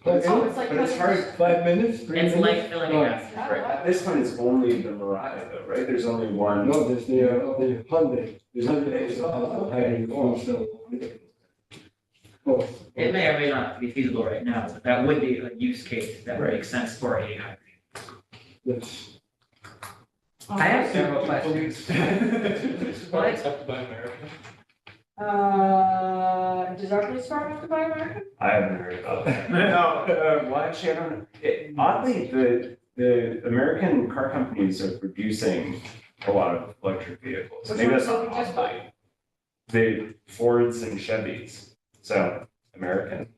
Oh, it's like. But it's hard. 5 minutes? It's like filling a gas. Right, this one is only the Mariah though, right? There's only one. No, there's the Hyundai. The Hyundai is hydrogen fuel cell. Oh. It may or may not be feasible right now, but that would be a use case that would make sense for a hybrid. Yes. I have several questions. Are accepted by America? Does our police department have to buy American? I haven't heard about that. No, well, actually, I don't know. Oddly, the American car companies are producing a lot of electric vehicles. Which Maybe ones that's do not we just oddly. The Fords and Chevys, so American.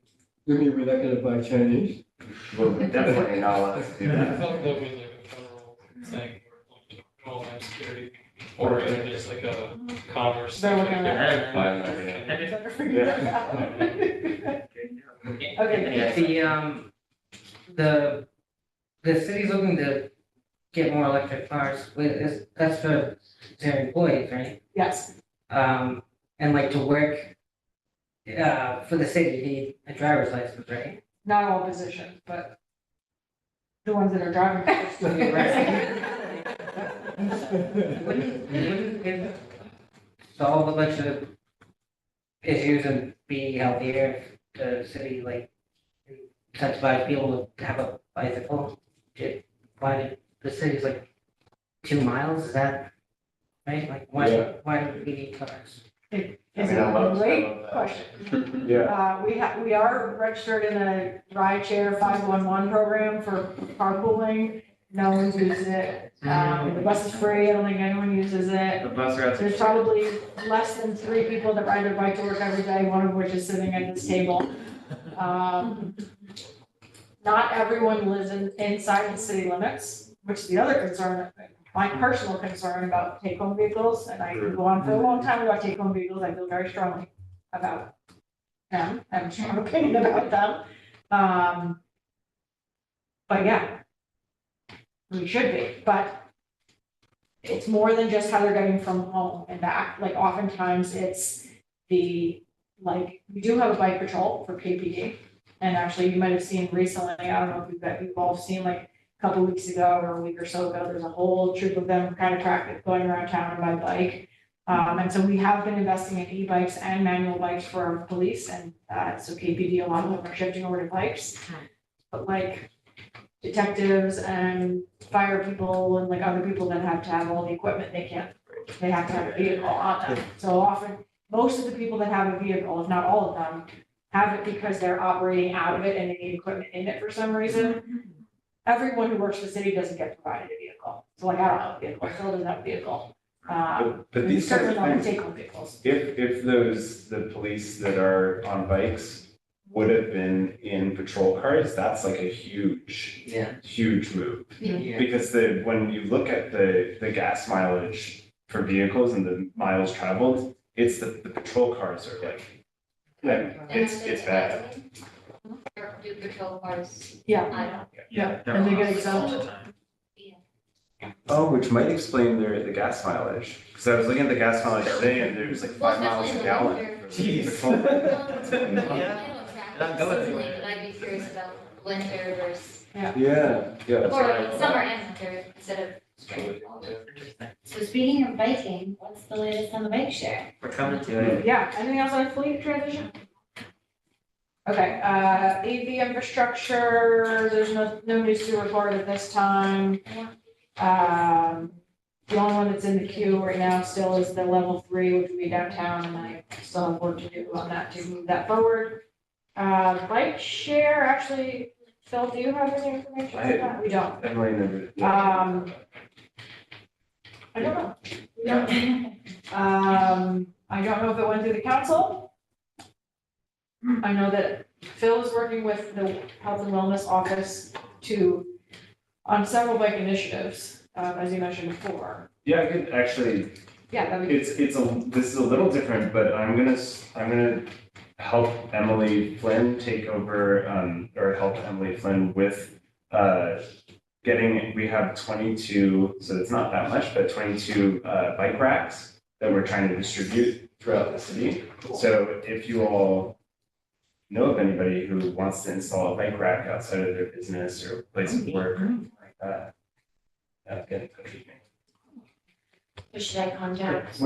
You mean we're not gonna buy Chinese? Well, we're definitely not allowed to do I that. thought that would be like a federal thing, or homeland security, or even just like a commerce. They're looking thing. Okay. The city's looking to get more electric cars, that's for their employees, right? Yes, And like to work, for the city, you need a driver's license, right? not all positions, but the ones that are driving. Wouldn't it solve a bunch of issues and be healthier if the city like incentivize people to have a bicycle? Why the city's like 2 miles, is that right? Like why do we need cars? It's a great question. Yeah. We are registered in a ride share 511 program for carpooling. No one uses it. The bus is free. I don't think anyone uses it. The bus routes. There's probably less than 3 people that ride their bike to work every day, one of which is sitting at this table. Not everyone lives inside the city limits, which is the other concern, my personal concern about take-home vehicles, and I could go on for a long time about take-home vehicles. I feel very strongly about them. I have a strong opinion about them. But yeah, we should be, but it's more than just how they're getting from home and back. Like oftentimes it's we do have a bike patrol for KPD. And actually you might have seen recently, I don't know if you've all seen like a couple of weeks ago or a week or so ago, there's a whole troop of them kind of traffic going around town by bike. And so we have been investing in e-bikes and manual bikes for our police, and so KPD, a lot of them are shifting over to bikes. But like detectives and fire people and like other people that have to have all the equipment, they have to have a vehicle on them. So often, most of the people that have a vehicle, if not all of them, have it because they're operating out of it and they need equipment in it for some reason. Everyone who works for the city doesn't get provided a vehicle. So like, I don't have a vehicle, Phil doesn't have a vehicle. But these kinds certainly of not things, take-home vehicles. if the police that are on bikes would have been in patrol cars, that's like a huge move. Yeah. Because when you look at the gas mileage for vehicles and the miles traveled, it's the patrol cars are like, it's bad. Do patrol cars. Yeah. Yeah. And they get all exempt. the time. Oh, which might explain the gas mileage, because I was looking at the gas mileage today and there was like 5 miles a gallon. Jeez. I don't track this, but I'd be curious about winter versus, Yeah. or summer and winter instead of spring. So speaking of biking, what's the latest on the bike share? We're coming to it. Yeah, anything else on fleet transition? Okay, AV infrastructure, there's no news to report at this time. The only one that's in the queue right now still is the level 3, which would be downtown, and I still have work to do on that to move that forward. Bike share, actually, Phil, do you have any information on that? We don't. Emily never. I don't know. We don't. I don't know if it went through the council. I know that Phil is working with the Health and Wellness Office on several bike initiatives, as you mentioned before. Yeah, I could actually, Yeah, that'd be. this is a little different, but I'm gonna help Emily Flynn take over, or help Emily Flynn with, we have 22, so it's not that much, but 22 bike racks that we're trying to distribute throughout the city. So if you all know of anybody who wants to install a bike rack outside of their business or place of work or anything like that, get in touch with me. Who should I contact?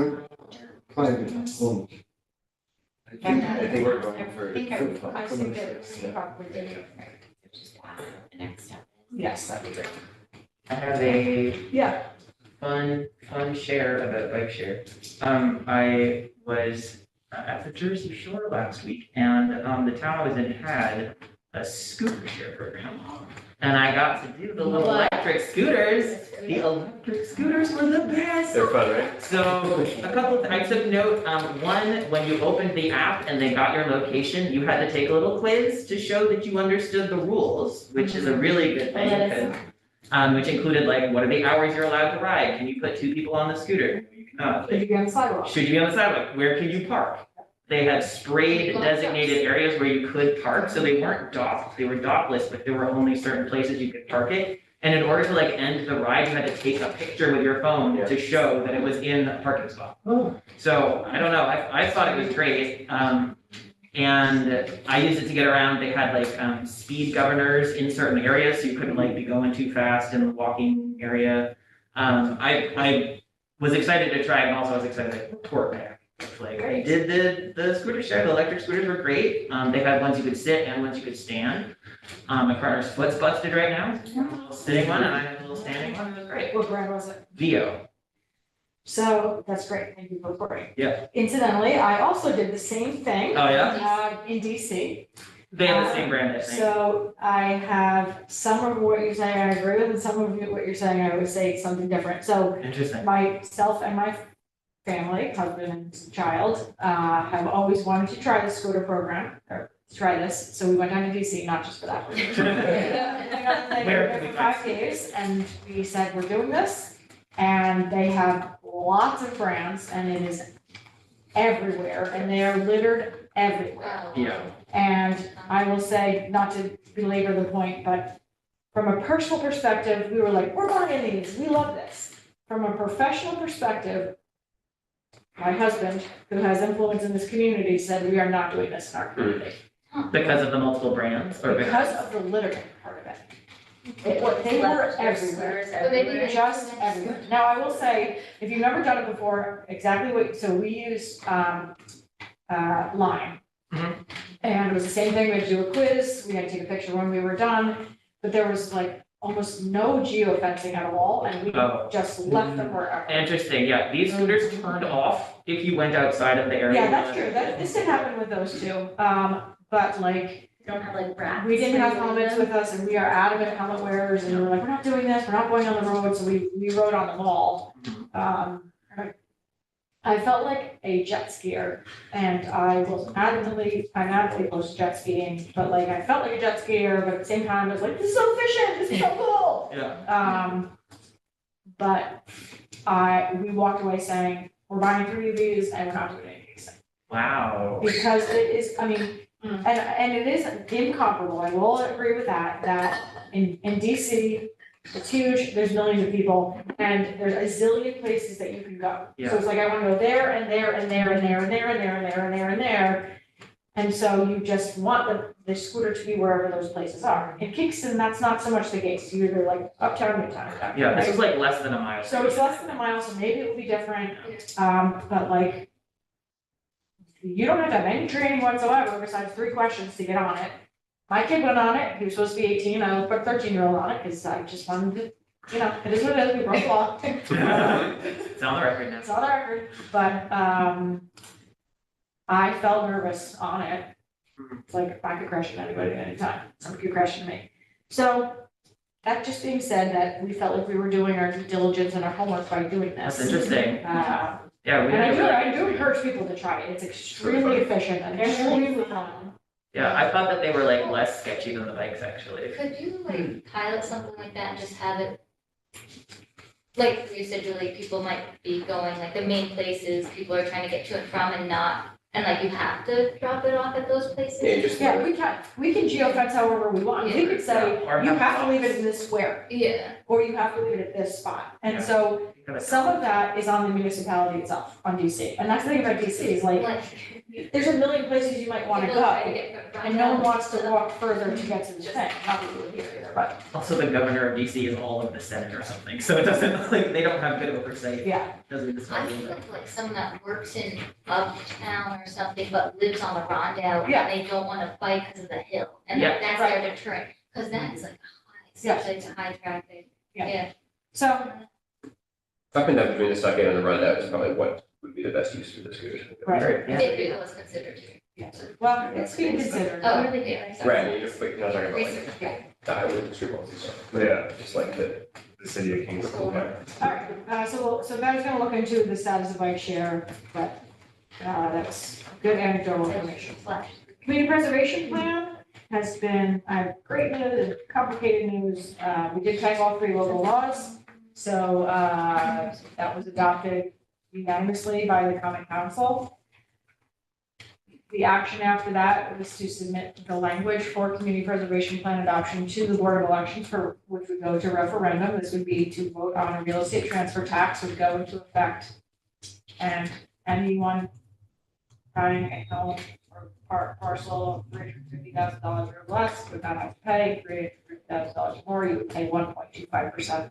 Private home. I think we're going for. I think I think that we probably did. Just the next step. Yes, that'd be great. I have a Yeah. fun share about bike share. I was at the Jersey Shore last week, and the town I was in had a scooter share program. And I got to do the little electric scooters. The electric scooters were the best. They're fun, right? So a couple, I took note, one, when you opened the app and they got your location, you had to take a little quiz to show that you understood the rules, which is a really good thing. Which included like, what are the hours you're allowed to ride? Can you put 2 people on the scooter? You cannot. Should you be on the sidewalk? Should you be on the sidewalk? Where can you park? They had sprayed designated areas where you could park, so they weren't docked, they were dockless, but there were only certain places you could park it. And in order to like end the ride, you had to take a picture with your phone to show that it was in a parking spot. So, I don't know, I thought it was great. And I used it to get around, they had like speed governors in certain areas, so you couldn't like be going too fast in the walking area. I was excited to try it, and also I was excited to report back. Like, I did the scooter share, the electric scooters were great. They had ones you could sit and ones you could stand. My partner's foot's busted right now, a little sitting one, and I had a little standing one, it was great. What brand was it? Vio. So that's great. Thank you for reporting. Yeah. Incidentally, I also did the same thing. Oh, yeah? In DC. They have the same brand, I think. So I have some of what you're saying I agree with, and some of what you're saying I would say something different. So Interesting. myself and my family, husband and child, have always wanted to try the scooter program, or try this. So we went down to DC, not just for that. We got Where for 5 days, and we said, we're doing this. And they have lots of brands, and it is everywhere, and they are littered everywhere. Yeah. And I will say, not to belabor the point, but from a personal perspective, we were like, we're buying these, we love this. From a professional perspective, my husband, who has influence in this community, said we are not doing this in our community. Because of the multiple brands, or Because of the littering part of it. They were everywhere, just everywhere. Now, I will say, if you've never done it before, so we use Lime. And it was the same thing, we had to do a quiz, we had to take a picture when we were done, but there was like almost no geofencing at all, and we just left them wherever. Interesting, yeah, these scooters turned off if you went outside of the area. Yeah, that's true, this did happen with those two, but like, Don't have like rats. we didn't have helmets with us, and we are adamant helmet wearers, and we were like, we're not doing this, we're not going on the road, so we rode on the mall. I felt like a jet skier, and I'm adamantly close to jet skiing, but like, I felt like a jet skier, but at the same time, I was like, this is so efficient, this is so cool. Yeah. But we walked away saying, we're buying 3 of these, and we're not doing any of these things. Wow. Because it is, I mean, and it is incomparable, I will agree with that in DC, it's huge, there's millions of people, and there's a zillion places that you can go. Yeah. So it's like, I wanna go there and there and there and there and there and there and there and there and there. And so you just want the scooter to be wherever those places are. In Kingston, that's not so much the case. You're either like uptown, midtown, downtown. Yeah, this right? was like less than a mile. So it's less than a mile, so maybe it will be different, but like, you don't have to have any training whatsoever besides 3 questions to get on it. My kid went on it, he was supposed to be 18, I put a 13-year-old on it, because I just wanted to, it is what it is, we broke the law. It's on the record now. It's on the record, but, I felt nervous on it. It's like, I could crash into anybody at any time, somebody could crash into me. So, that just being said, that we felt like we were doing our due diligence and our homework by doing this. That's interesting. Yeah, we. And I do encourage people to try it, it's extremely efficient and extremely fun. Yeah, I thought that they were like less sketchy than the bikes actually. Could you like pilot something like that and just have it? Like you said, Julie, people might be going, like the main places people are trying to get to and from and not, and like you have to drop it off at those places? Yeah, we can geofence however we want, we could say, Or you have to leave it in this square, Yeah. or you have to leave it at this spot. And Yeah. so, some of that is on the municipality itself, on DC, and that's the thing about DC is like, there's a million places you might wanna People go. try to get And no one wants to walk further to get to the thing, not that we would here either, but, Also, the governor of DC is all of the Senate or something, so it doesn't, like, they don't have good oversight. yeah. Doesn't even I decide. think of like someone that works in uptown or something, but lives on the Rondell, Yeah. and they don't wanna bike because of the hill, and Yeah. that's their deterrent, cause that's like, Yeah. it's a high traffic. Yeah. So, Up and down between the stockade and the rundown is probably what would be the best use for the scooters. right, Yeah. It was considered too. yeah, well, it's being considered. Oh, really? Yeah. Right, I mean, you're not talking about Research, like yeah. the highway and street walls and stuff, Yeah, just like the. the city of Kingston. Alright, so Ben's gonna look into the status of bike share, but, that's good anecdotal information. Community preservation plan has been, I have great news and complicated news. We did type all 3 local laws. So, that was adopted unanimously by the common council. The action after that was to submit the language for community preservation plan adoption to the Board of Elections for which would go to referendum. This would be to vote on a real estate transfer tax would go into effect. And anyone buying a home or parcel of $350,000 or less would not have to pay $350,000 more. You would pay 1.25%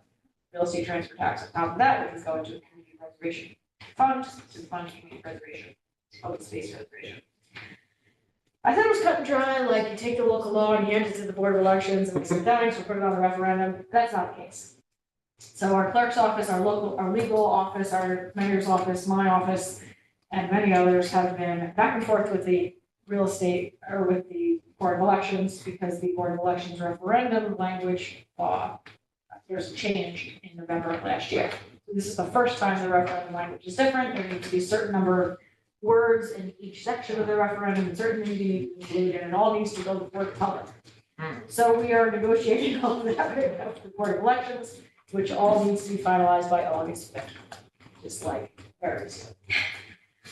real estate transfer tax on top of that, which would go into a community preservation fund to fund community preservation, open space preservation. I thought it was cut and dry, like you take the local law and you hand it to the Board of Elections and we sit down, so put it on the referendum. That's not the case. So our clerk's office, our legal office, our mayor's office, my office, and many others have been back and forth with the real estate or with the Board of Elections because the Board of Elections referendum language law, there's a change in November of last year. So this is the first time the referendum language is different. There needs to be a certain number of words in each section of the referendum, and certain things you need to include, and it all needs to go before the public. So we are negotiating all of that with the Board of Elections, which all needs to be finalized by August 5th, just like very soon.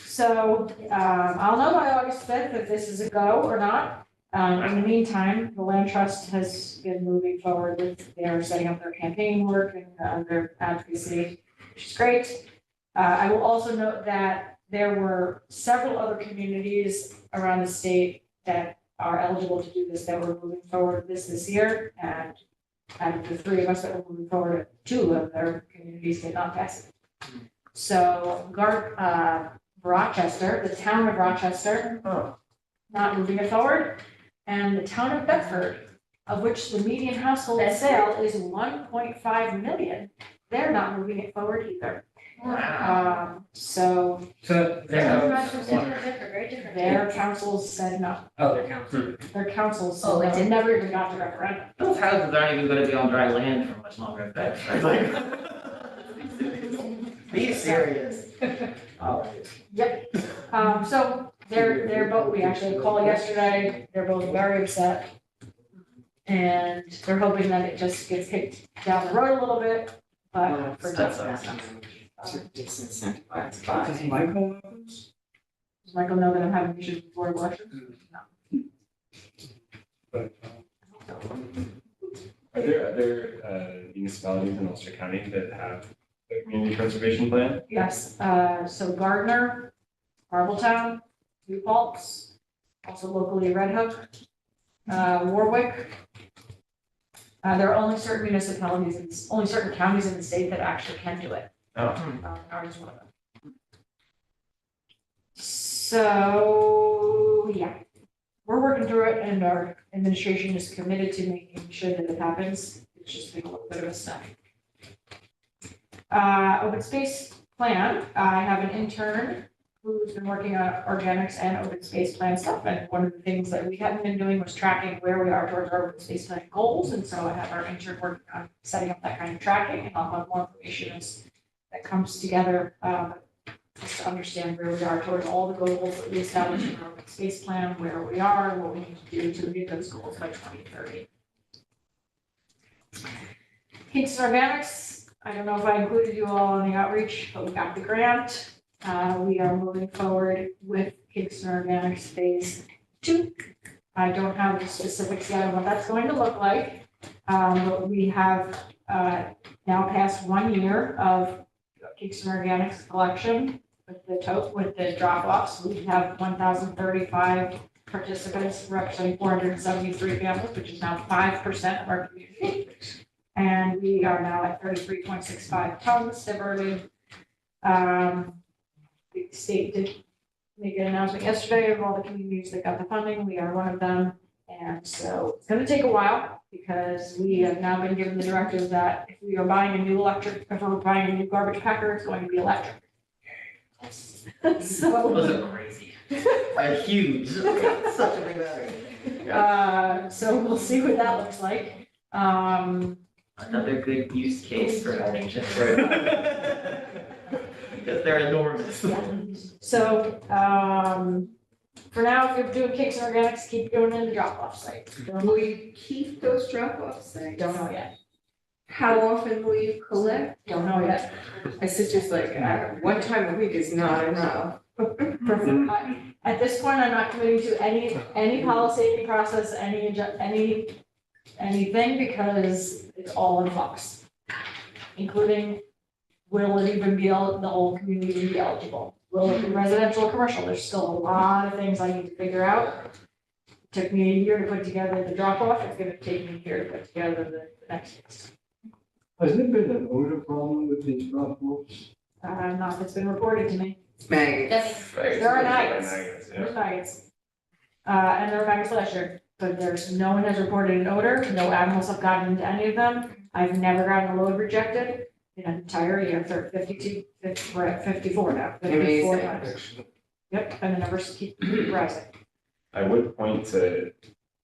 So, I'll know by August 5th if this is a go or not. In the meantime, the Land Trust has been moving forward with their setting up their campaign work and their advocacy, which is great. I will also note that there were several other communities around the state that are eligible to do this that were moving forward this year. And out of the 3 of us that were moving forward, 2 of their communities did not pass it. So Rochester, the town of Rochester, not moving it forward. And the town of Bedford, of which the median household sale is 1.5 million, they're not moving it forward either. So So their councils said no. Oh, their council. Their councils Oh, said it no. It didn't. never even got to referendum. Those houses aren't even gonna be on dry land for much longer in fact, right? Like, be serious. Yep. So they're both, we actually had a call yesterday. They're both very upset. And they're hoping that it just gets kicked down the road a little bit, but for That's now. awesome. To disincentivize Does Michael know this? Does Michael know that I'm having issues with Board of Elections? But, are there municipalities in Ulster County that have a community preservation plan? Yes, so Gardner, Marbletown, New Paltz, also locally Red Hook, Warwick. There are only certain municipalities, and only certain counties in the state that actually can do it. Ours is one of them. So, yeah, we're working through it and our administration is committed to making sure that it happens. It's just been a little bit of a step. Open space plan, I have an intern who's been working on organics and open space plan stuff. And one of the things that we hadn't been doing was tracking where we are towards our open space plan goals. And so I have our intern working on setting up that kind of tracking, and I'll have more information as that comes together, just to understand where we are towards all the goals that we established in our open space plan, where we are, what we need to do to meet those goals by 2030. Kingston Organics, I don't know if I included you all in the outreach, but we got the grant. We are moving forward with Kingston Organics Phase 2. I don't have the specifics yet on what that's going to look like, but we have now passed 1 year of Kingston Organics collection with the drop-offs. We have 1,035 participants representing 473 families, which is now 5% of our community. And we are now at 33.65 tons diverted. The state did make an announcement yesterday of all the communities that got the funding. We are one of them. And so it's going to take a while because we have now been given the directive that if we are buying a new if we're buying a new garbage packer, it's going to be electric. So Those are crazy. They're huge. Such a big battery. So we'll see what that looks like. Another good use case for having generators. Because they're enormous. Yeah. So, for now, if you're doing Kingston Organics, keep going in the drop-off site. Will you keep those drop-off sites? Don't know yet. How often will you collect? Don't know yet. I said just like, one time a week is not enough. At this point, I'm not committing to any policy process, anything, because it's all in flux. Including, will it even be, the whole community be eligible? Will it be residential or commercial? There's still a lot of things I need to figure out. It took me a year to put together the drop-off, it's gonna take me a year to put together the next list. Has there been an odor problem with these drop-offs? Not that's been reported to me. Maggots. There are maggots. Yeah. There's maggots. And there were maggots last year, but no one has reported an odor, no animals have gotten into any of them. I've never gotten a load rejected in an entire year, we're at 54 now, 54 times. Yep, and the numbers keep rising. I would point to,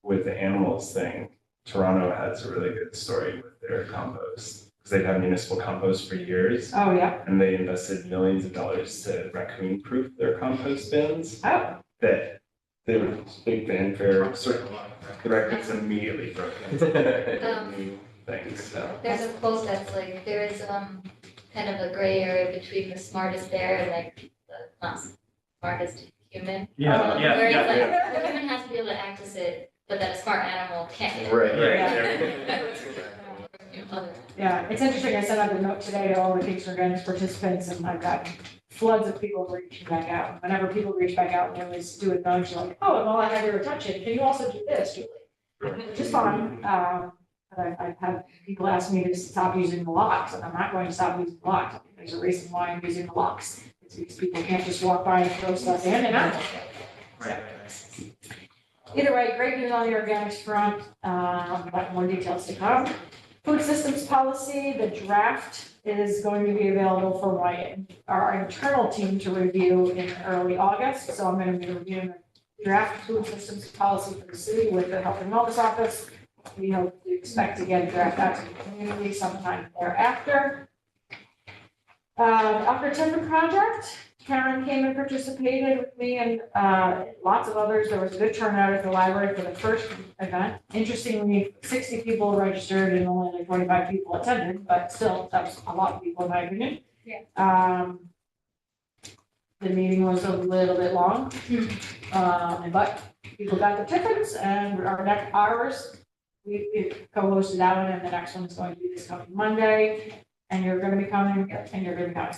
with the animals thing, Toronto has a really good story with their compost. Because they've had municipal compost for years. Oh, yeah. And they invested millions of dollars to raccoon-proof their compost bins. Oh. That they were big fanfare, the raccoons immediately broke into new things, so. There's a quote that's like, there is kind of a gray area between the smartest bear and like the not smartest human. Yeah, yeah, Where it's yeah, like, yeah. the human has to be able to access it, but that a smart animal can't. Right. Yeah, it's interesting, I sent out a note today to all the Kingston Organics participants, and I've got floods of people reaching back out. Whenever people reach back out, they always do a nudge like, oh, and while I have your attention, can you also do this, Julie? Which is fine. But I've had people ask me to stop using the locks, and I'm not going to stop using the locks. There's a reason why I'm using the locks. It's because people can't just walk by and throw stuff in and out. Right. Either way, great news on the organics front, but more details to come. Food systems policy, the draft is going to be available for our internal team to review in early August. So I'm going to be reviewing the draft food systems policy for the city with the Health and Wellness Office. We hope to expect to get a draft out to the community sometime thereafter. After timber project, Karen came and participated with me and lots of others. There was a good turnout at the library for the first event. Interestingly, 60 people registered and only like 45 people attended, but still, that was a lot of people in my opinion. Yeah. The meeting was a little bit long, but people got their tickets and we co-hosted that one, and the next one is going to be this coming Monday. And you're going to be coming, and you're going to be coming.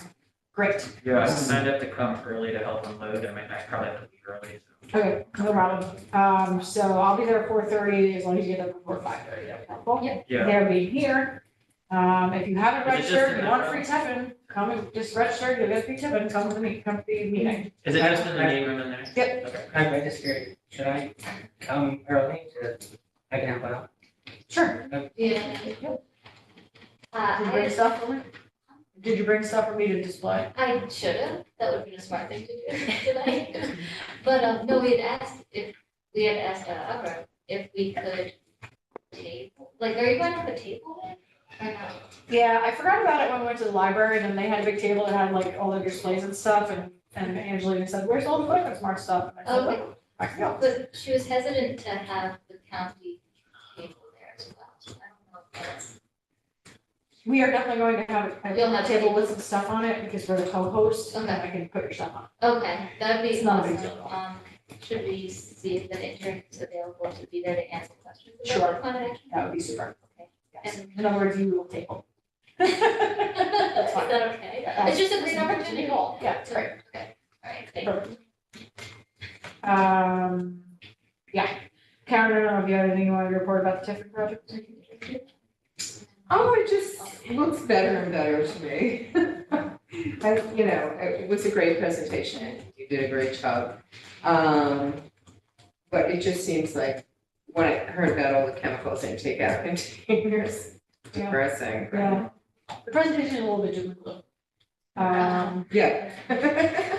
Great. Yeah, I signed up to come early to help unload. I might probably have to leave early. So. Okay, no problem. So I'll be there at 4:30, as long as you get there before 5:30, that's helpful. Yeah. They'll be here. If you haven't Is it just registered, in you want that free tipping, come and just register, you'll get free tipping, come to the meeting. Is it just in the meeting room in there? Yep. Okay. I registered, should I come early to, I can help out? Sure. Yeah. Did you I bring stuff for me? Did you bring stuff for me to display? should have, that would be a smart thing to do tonight. But, no, we had asked Abra if we could table, like, are you going to have a table there? Or no? Yeah, I forgot about it when we went to the library, and then they had a big table that had like all the displays and stuff, and Angelina said, where's all the Quick Smart stuff? And I said, Okay. "Oh, I can go." But she was hesitant to have the county table there as well, so I don't know if that's. We are definitely going to have You'll a have table with some stuff on it, because we're the co-host, and Okay. I can put your stuff on. Okay, that'd be It's not a big awesome. deal. Should we see if the intern is available to be there to answer questions Sure. about the climate action? That would be super. Okay. Yes. And- In other words, you will table. Is That's fine. that okay? Yeah. It's just a great opportunity. Yeah, it's great. Okay, all right, thank you. Perfect. Yeah. Karen, I don't know if you have anything you want to report about the Tiffin project? Oh, it just looks better and better to me. It was a great presentation, you did a great job. But it just seems like, when I heard about all the chemicals they take out of containers, Yeah. depressing. Yeah. The presentation is a little bit doom and gloom. Yeah.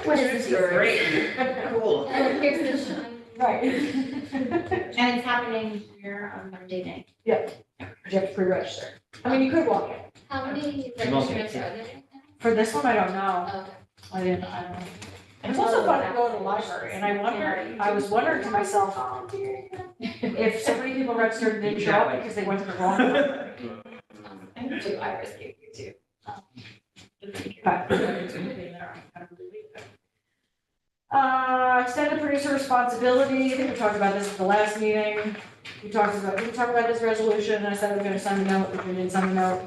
What is this? Great. Cool. And here's the shine. Right. And it's happening here on Monday night. You have to pre-register. I mean, you could walk in. How many won't registrants get are there? For this one, I don't know. Okay. I don't know. It's also fun to go to the library, and I was wondering to myself, if so many people registered and didn't show up because they went to the wrong library. I have two Iris gave you too. But it's gonna be there, I don't believe it. Extended producer responsibility, I think we talked about this at the last meeting. We talked about this resolution, and I said I was gonna send a note, which we did send a note.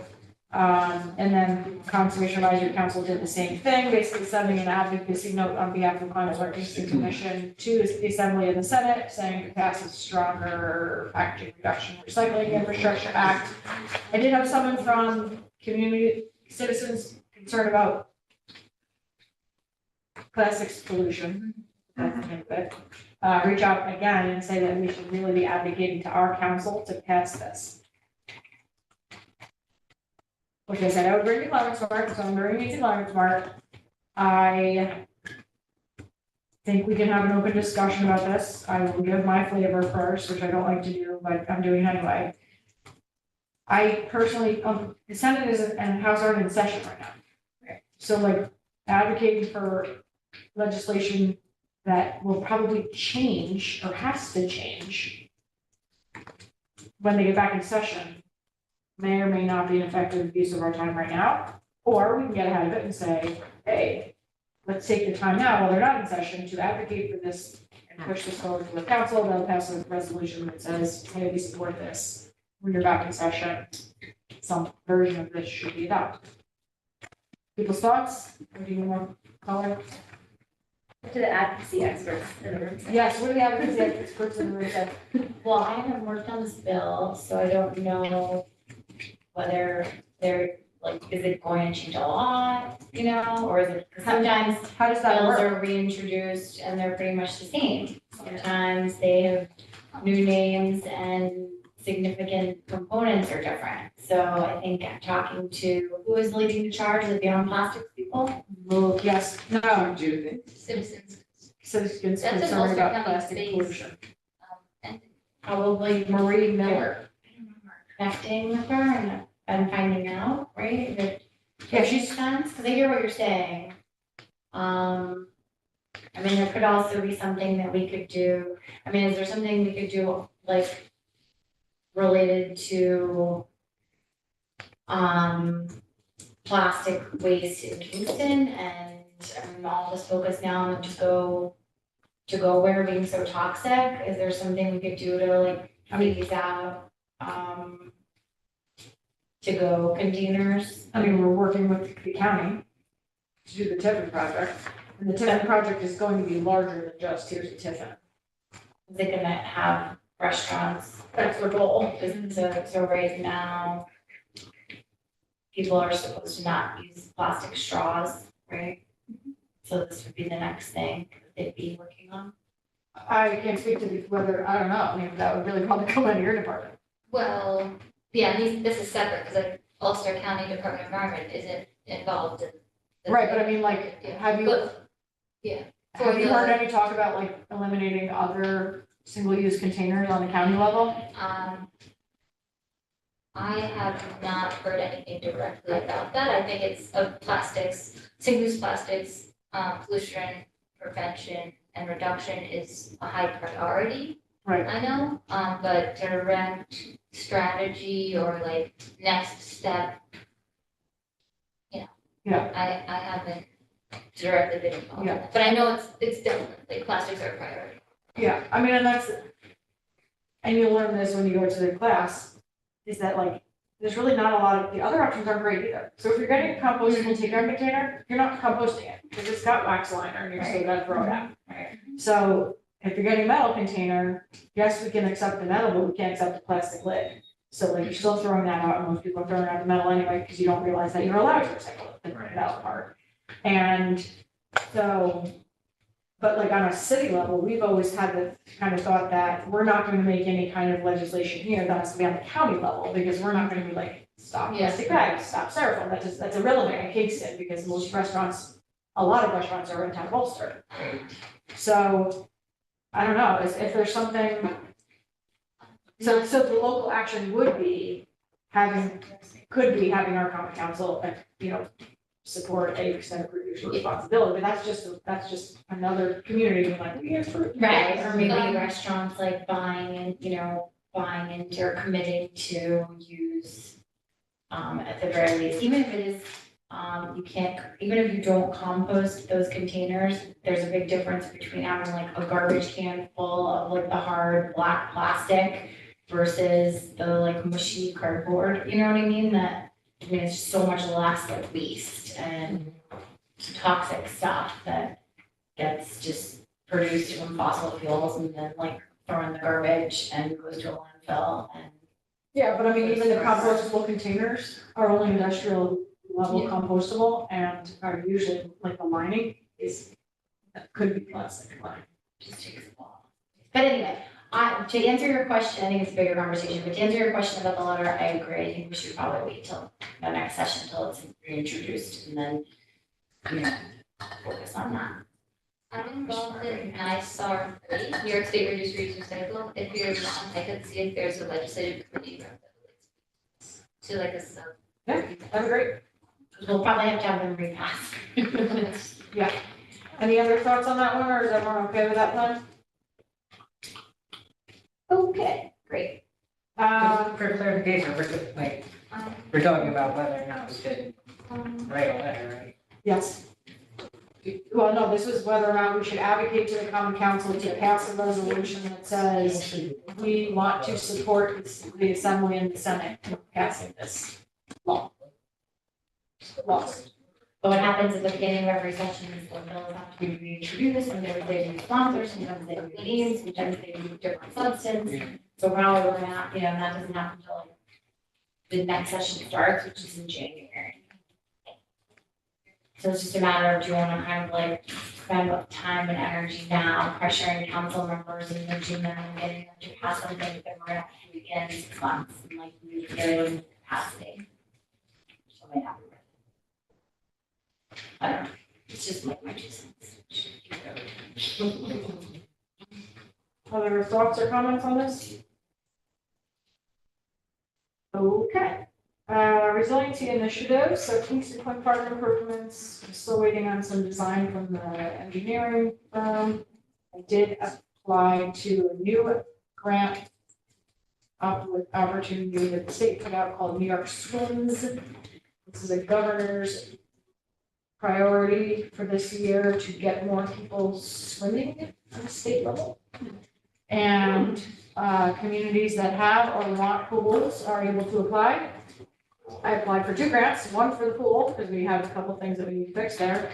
And then Conservation Advisory Council did the same thing, basically sending an advocacy note on behalf of the Climate Smart Kingston Commission to the Assembly and the Senate, saying to pass a stronger packaging reduction recycling infrastructure act. I did have someone from community citizens concerned about plastics pollution. That's the name of it. Reach out again and say that we should really be advocating to our council to pass this. Which I said I would bring to Climate Smart, so I'm bringing it to Climate Smart. I think we can have an open discussion about this. I will give my flavor first, which I don't like to do, but I'm doing it anyway. I personally, the Senate is and House aren't in session right now. So like advocating for legislation that will probably change or has to change when they get back in session may or may not be an effective use of our time right now. Or we can get ahead of it and say, hey, let's take the time now while they're not in session to advocate for this and push this forward to the council. They'll pass a resolution that says, hey, we support this. When you're back in session, some version of this should be adopted. People's thoughts? Or do you want more color? To the advocacy experts in the room. Yes, what do the advocacy experts in the room say? Well, I haven't worked on this bill, so I don't know whether they're, like, is it going to change a lot, or is it, 'cause sometimes How does that bills work? are reintroduced and they're pretty much the same. Sometimes they have new names and significant components are different. So I think I'm talking to, who is leading the charge, the Beyond Plastics people? Well, yes, no, Do you think? Citizens. citizens That's an concerned Ulster about County plastic based, pollution. And Probably Marie Miller. connecting with her and finding out, right? That Yeah, she's, makes sense, because I hear what you're saying. I mean, there could also be something that we could do, I mean, is there something we could do, like, related to plastic waste in Kingston, and all this focus now to go where being so toxic? Is there something we could do to like phase out to go containers? I mean, we're working with the county to do the Tiffin project. And the Tiffin project is going to be larger than just here's a Tiffin. is it gonna have restaurants? That's their goal, is so right now, people are supposed to not use plastic straws, right? So this would be the next thing they'd be working on. I can't speak to whether, I don't know, I mean, that would really probably come out of your department. Well, yeah, this is separate, because like Ulster County Department of Environment isn't involved in. Right, but I mean, like, Yeah. have you, But, yeah. have you heard any talk about like eliminating other single-use containers on the county level? I have not heard anything directly about that. I think it's of plastics, single-use plastics, pollution prevention and reduction is a high priority. Right. I know, but direct strategy or like next step, Yeah. I haven't directly been involved in Yeah. that. But I know it's definitely, like, plastics are a priority. Yeah, I mean, and you learn this when you go to the class, is that like, there's really not a lot of, the other options aren't great either. So if you're getting a compostable take-home container, you're not composting it, because it's got wax liner and you're still gonna throw it out. Right. So if you're getting a metal container, yes, we can accept the metal, but we can't accept the plastic lid. So like, you're still throwing that out, and most people are throwing out the metal anyway, because you don't realize that you're allowed to recycle the metal part. And so, but like on a city level, we've always had the kind of thought that we're not going to make any kind of legislation here, that has to be on the county level, because we're not gonna be like, stop plastic bags, stop styrofoam, that's irrelevant in Kingston, because most restaurants, a lot of restaurants are in town of Ulster. So, I don't know, if there's something, so the local action would be could be having our common council, support a percent of producer responsibility, but that's just another community being like, we have fruit. Right, or maybe restaurants like buying into or committing to use, at the very least, even if it is, even if you don't compost those containers, there's a big difference between having like a garbage can full of like the hard black plastic versus the like mushy cardboard, you know what I mean? It's just so much less like waste and toxic stuff that gets just produced from fossil fuels and then like thrown in the garbage and goes to a landfill and. Yeah, but I mean, even the compostable containers are only industrial level compostable and are usually like the lining could be plastic lining. Just takes a while. But anyway, to answer your question, I think it's a bigger conversation, but to answer your question about the letter, I agree. I think we should probably wait till the next session until it's reintroduced and then, focus on that. I'm involved in NISAR 3, New York State Reduce, Reuse, Recycle. If you're on, I could see if there's a legislative committee rep that relates to like a sub. Yeah, that'd be great. We'll probably have to have them repass. Yeah. Any other thoughts on that one, or is everyone okay with that plan? Okay, great. Just for clarification, we're talking about whether or not we should write a letter, right? Yes. Well, no, this was whether or not we should advocate to the common council to pass a resolution that says we want to support the assembly and the senate in passing this law. Laws. But what happens at the beginning of every session is the bills have to be reintroduced, and they do sponsors, sometimes they do names, sometimes they do different substance. So probably we're gonna have, and that doesn't happen until like the next session starts, which is in January. So it's just a matter of, do you wanna kind of like spend time and energy now pressuring council members and nudging them and getting them to pass something that we're gonna have to do again in 6 months and like we very limited capacity. So may happen. I don't know, it's just like my 2 cents. Other thoughts or comments on this? Okay. Resiliency initiative, so Kingston Point Park improvements, I'm still waiting on some design from the engineering firm. I did apply to a new grant opportunity that the state put out called New York Swims. This is a governor's priority for this year to get more people swimming on the state level. And communities that have or want pools are able to apply. I applied for 2 grants, one for the pool, because we have a couple things that we need to fix there.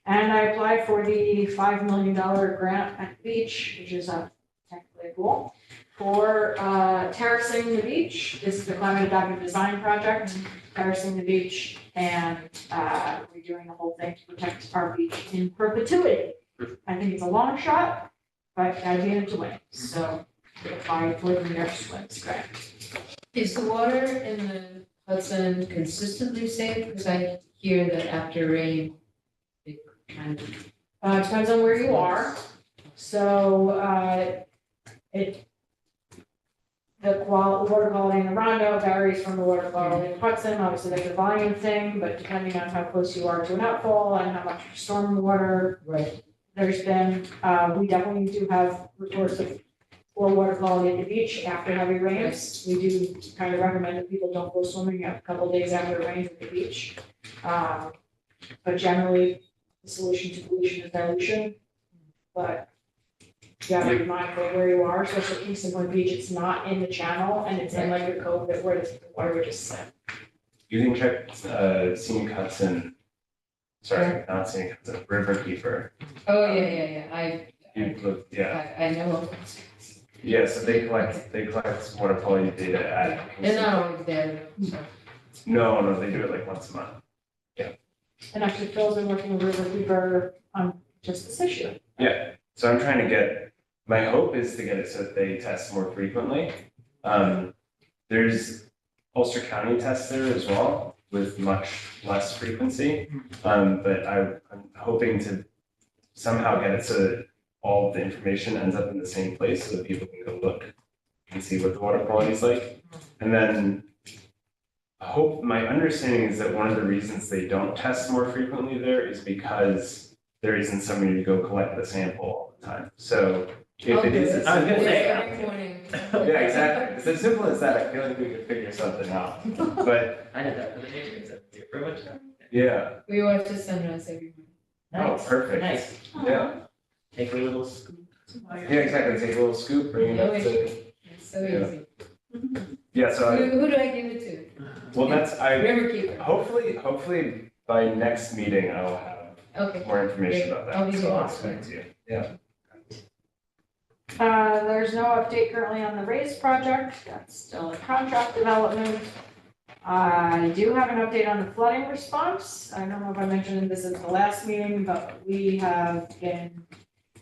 And I applied for the $5 million grant at the beach, which is technically a cool. For terracing the beach, this is the climate adaptive design project, terracing the beach and redoing the whole thing to protect our beach in perpetuity. I think it's a long shot, but the idea is to win, so apply for the New York Swims grant. Is the water in the Hudson consistently safe? Because I hear that after rain, it kind of. Depends on where you are. So, the water quality in the Rondo varies from the water quality in Hudson. Obviously, there's a volume thing, but depending on how close you are to an outfall and how much storm water. Right. There's been, we definitely do have reports of poor water quality at the beach after heavy rains. We do kind of recommend that people don't go swimming a couple days after it rains at the beach. But generally, the solution to pollution is dilution. But you have to be mindful of where you are, especially Kingston Point Beach, it's not in the channel and it's in like a cove that where the water would just sit. You can check Scenic Hudson, sorry, not Scenic Hudson, Riverkeeper. Oh, yeah. You've looked, yeah. I know. Yeah, so they collect water quality data at. They're not always there, so. No, they do it like once a month. And actually Phil's been working with Riverkeeper on just this issue. Yeah, so I'm trying to get, my hope is to get it so that they test more frequently. There's Ulster County tests there as well with much less frequency. But I'm hoping to somehow get it so that all of the information ends up in the same place so that people can go look and see what the water quality is like. And then my understanding is that one of the reasons they don't test more frequently there is because there isn't somebody to go collect the sample all the time. So if it is, I was gonna say. yeah, exactly. It's as simple as that. I feel like we could figure something out. But I did that for the nature conservancy pretty much. yeah. We watch the sunrise every morning. Oh, perfect. Nice. Yeah. Take a little scoop. Yeah, exactly. Take a little scoop, bring it up to. It's so easy. Yeah, so Who do I give it to? well, that's Riverkeeper. Hopefully by next meeting I'll have more information about I'll that. be So I'll here. explain to you. Yeah. There's no update currently on the raise project, that's still in contract development. I do have an update on the flooding response. I don't know if I mentioned this at the last meeting, but we have been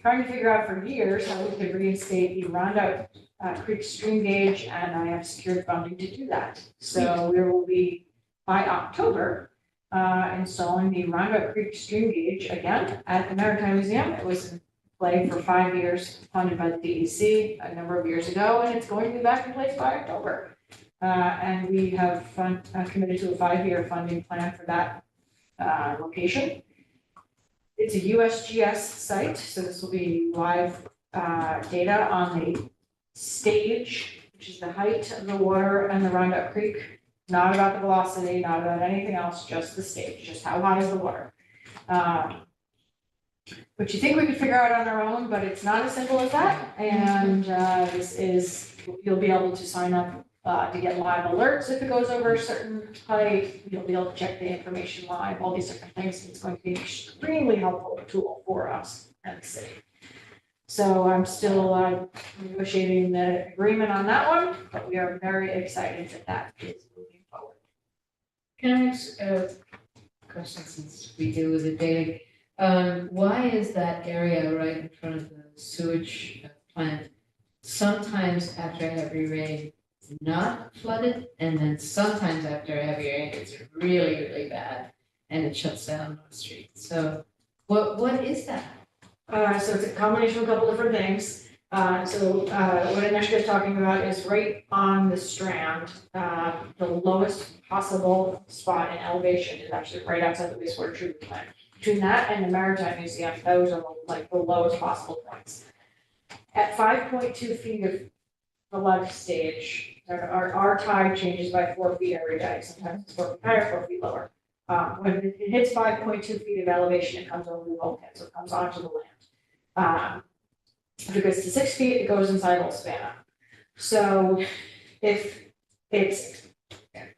trying to figure out for years how we could reinstate the Roundup Creek stream gauge, and I have secured funding to do that. So we will be, by October, installing the Roundup Creek stream gauge again at the Maritime Museum. It was in play for 5 years, funded by the DEC a number of years ago, and it's going to be back in place by October. And we have committed to a 5-year funding plan for that location. It's a USGS site, so this will be live data on the stage, which is the height of the water and the Roundup Creek. Not about the velocity, not about anything else, just the stage, just how high is the water. Which you think we could figure out on our own, but it's not as simple as that. And this is, you'll be able to sign up to get live alerts if it goes over a certain height. You'll be able to check the information live, all these different things. It's going to be an extremely helpful tool for us and the city. So I'm still negotiating the agreement on that one, but we are very excited that that is moving forward. Can I ask a question since we deal with it daily? Why is that area right in front of the sewage plant sometimes after heavy rain not flooded, and then sometimes after heavy rain it's really, really bad and it shuts down the street? So what is that? So it's a combination of a couple different things. What Aneshka is talking about is right on the Strand. The lowest possible spot in elevation is actually right outside the wastewater treatment plant. Between that and the Maritime Museum, those are like the lowest possible points. At 5.2 feet of the left stage, our tide changes by 4 feet every day. Sometimes it's 4 feet higher, 4 feet lower. When it hits 5.2 feet of elevation, it comes over the bulkhead, so it comes onto the land. If it goes to 6 feet, it goes inside Old Savannah. So if it's,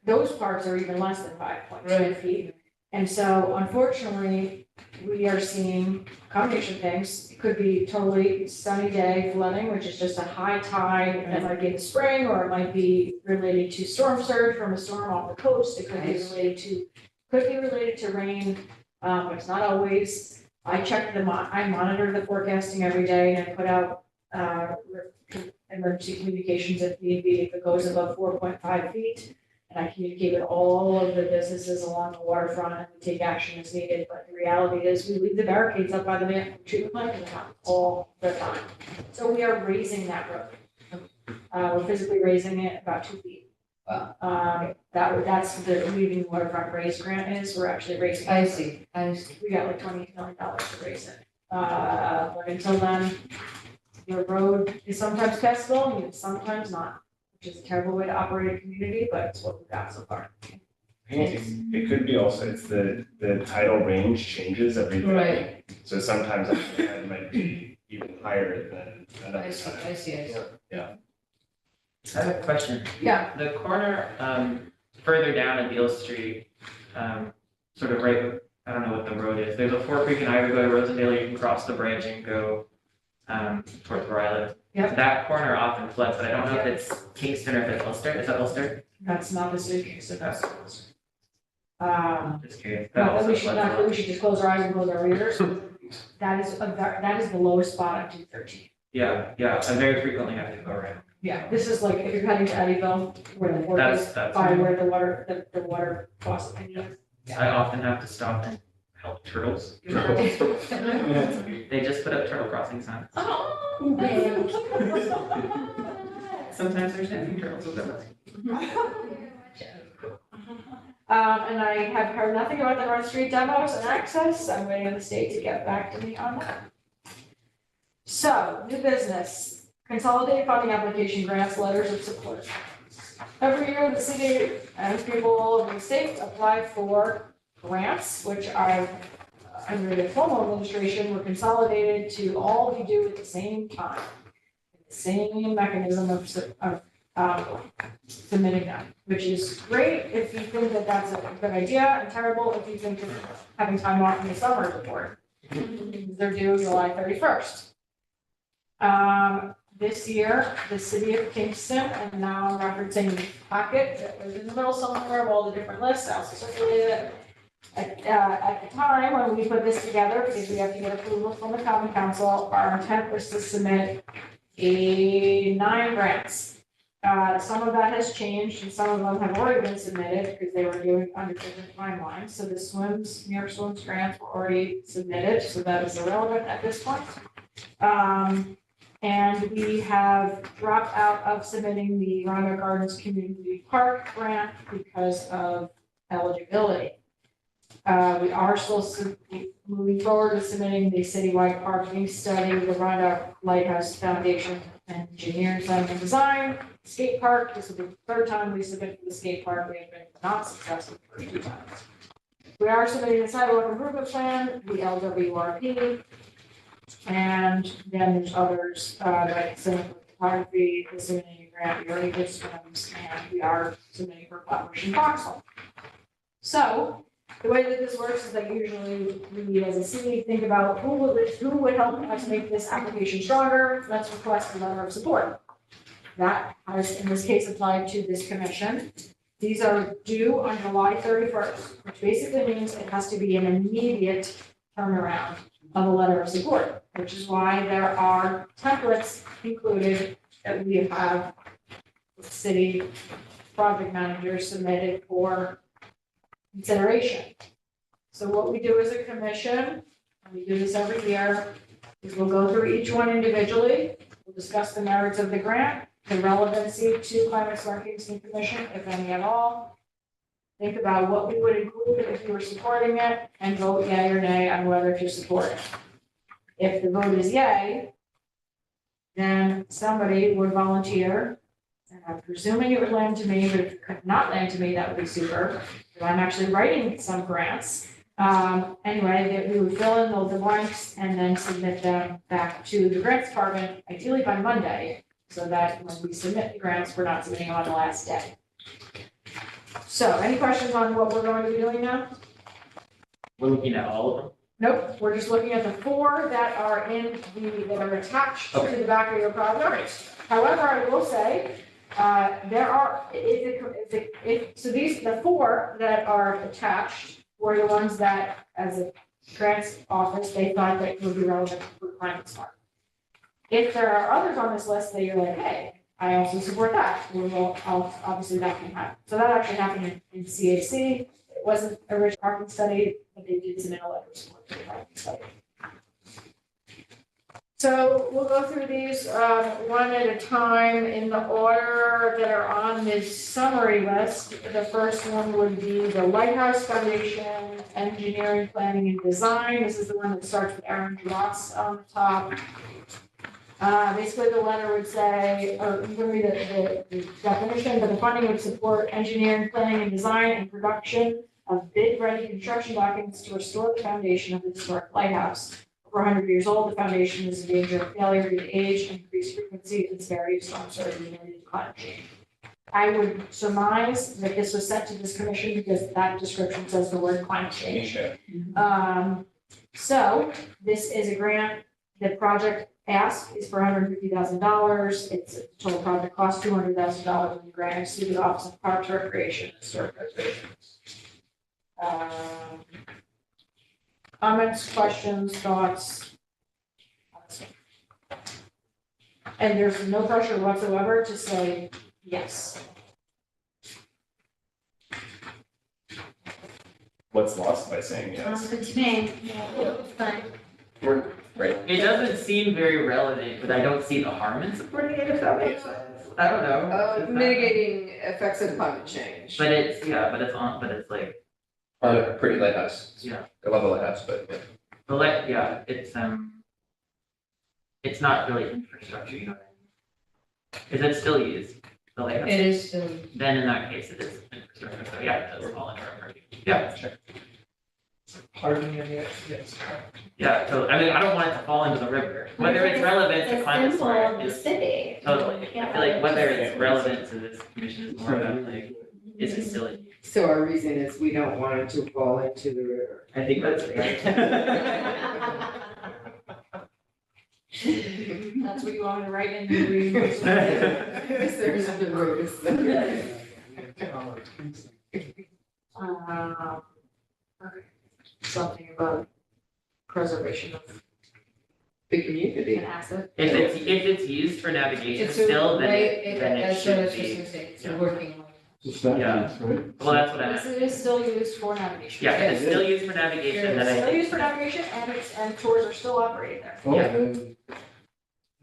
those parts are even less than 5.2 feet. And so unfortunately, we are seeing a combination of things. It could be totally sunny day flooding, which is just a high tide, and it might be in the spring, or it might be related to storm surge from a storm off the coast. It could be related to rain, but it's not always. I monitor the forecasting every day, and I put out, emergency communications if need be, if it goes above 4.5 feet. And I communicate with all of the businesses along the waterfront and we take action as needed. But the reality is we leave the barricades up by the treatment plant and they're not all the time. So we are raising that road. We're physically raising it about 2 feet. Wow. That's the leaving the waterfront raise grant is. We're actually raising. I see. We got like $20 million to raise it. But until then, the road is sometimes passable and sometimes not, which is a terrible way to operate a community, but it's what we've got so far. I think it could be also, it's the tidal range changes every day. Right. So sometimes it might be even higher than another I see, time. I see. Yeah. I have a question. Yeah. The corner, further down at Beale Street, sort of right, I don't know what the road is. There's a Fort Creek and Ivy go to Rosendale. You can cross the bridge and go, towards where I live. Yep. That corner often floods, but I don't know if it's Kingston or if it's Ulster. Is that Ulster? That's not the city of Kingston. That's Just curious. That no, also we should floods a not, lot. we should just close our eyes and close our ears. That is the lowest spot on 213. Yeah, I very frequently have to go around. Yeah, this is like if you're heading to Eddyville, where the water is, That's. by where the water faucet thing is. I often have to stop and help turtles. They just put up turtle crossing signs. Sometimes there's nothing turtles with them. And I have heard nothing about the North Street demos and access. I'm waiting on the state to get back to me on that. So, new business, consolidated funding application grants, letters of support. Every year, the city and people all over the state apply for grants, which are under the formal administration were consolidated to all be due at the same time. The same mechanism of submitting them, which is great if you think that that's a good idea, and terrible if you think that having time off in the summer is important. They're due July 31st. This year, the city of Kingston, and now I'm referencing the packet that was in the middle somewhere of all the different lists, I also circulated it. At the time when we put this together, because we have to get approval from the common council, our intent was to submit 9 grants. Some of that has changed and some of them have already been submitted because they were doing under different timelines. So the New York Swims grants were already submitted, so that is irrelevant at this point. And we have dropped out of submitting the Rondo Gardens Community Park grant because of eligibility. We are still moving forward with submitting the citywide parking study, the Rondo Lighthouse Foundation Engineering and Design, skate park. This will be the 3rd time we submit for the skate park. We have been not successful the first 2 times. We are submitting the sidewalk improvement plan, the LWRP, and then there's others, like cinematography, the submitting grant, we already did swims, and we are submitting for collaboration Foxhole. So, the way that this works is that usually we as a city think about who would help us make this application stronger. Let's request a letter of support. That has, in this case, applied to this commission. These are due on July 31st, which basically means it has to be an immediate turnaround of a letter of support, which is why there are templates included that we have city project managers submitted for consideration. So what we do as a commission, and we do this every year, is we'll go through each one individually. We'll discuss the merits of the grant, the relevancy to Climate Smart Kingston Commission, if any at all. Think about what we would include if you were supporting it, and vote yay or nay on whether to support it. If the vote is yay, then somebody would volunteer, and I'm presuming it would land to me, but if it could not land to me, that would be super. I'm actually writing some grants. Anyway, that we would fill in the blanks and then submit them back to the grants department, ideally by Monday, so that when we submit the grants, we're not submitting on the last day. So, any questions on what we're going to be doing now? We're looking at all of them. Nope, we're just looking at the 4 that are that are attached to the back of your project. However, I will say, there are, so the 4 that are attached were the ones that, as a grants office, they thought that would be relevant for climate smart. If there are others on this list that you're like, hey, I also support that, obviously that can happen. So that actually happened in CAC. It wasn't a rich parking study, but they did submit a letter of support for the parking study. So we'll go through these one at a time in the order that are on this summary list. The first one would be the Lighthouse Foundation Engineering, Planning, and Design. This is the one that starts with Aaron Ross on the top. Basically, the letter would say, or you can read the definition, but the funding would support engineering, planning, and design and production of bid-ready construction documents to restore the foundation of the historic lighthouse. Over 100 years old, the foundation is in danger of failure due to age, increased frequency, and severity of storm surge related to climate change. I would surmise that this was sent to this commission because that description says the word climate change. So this is a grant. The project ask is for $150,000. It's a total project cost $200,000, and the grant is through the Office of Parks, Recreation, and Historic Preservation. Comments, questions, thoughts? And there's no pressure whatsoever to say yes. What's lost by saying yes? Good to me. Yeah, it's fun. Right. It doesn't seem very relevant, but I don't see the harm in supporting it, if that makes sense. I don't know. Mitigating effects of climate change. But it's like, On a pretty lighthouse. yeah, I love a lighthouse, but yeah. it's not really infrastructure, you know what I mean? Is it still used, the lighthouse? It is still. Then in that case, it is infrastructure, so yeah, it does fall under our purview. Yeah, sure. Pardon me, yes. Yeah, so, I mean, I don't want it to fall into the river, whether it's relevant to climate smart The is, city. totally. I feel like whether it's relevant to this commission is more about like, is it still in use? So our reason is we don't want it to fall into the river. I think that's right. That's what you want me to write in the green. There's the road. Okay. Something about preservation of The community. an asset. If it's used for navigation It's a still, then way, it that's what I should was just be. gonna say, it's a yeah. working one. It's not, Yeah. right? Well, that's what I Yes, meant. it is still used for navigation. Yeah, if it's still used for navigation, then It's I still think. used for navigation and tours are still operating there. Oh, Yeah. then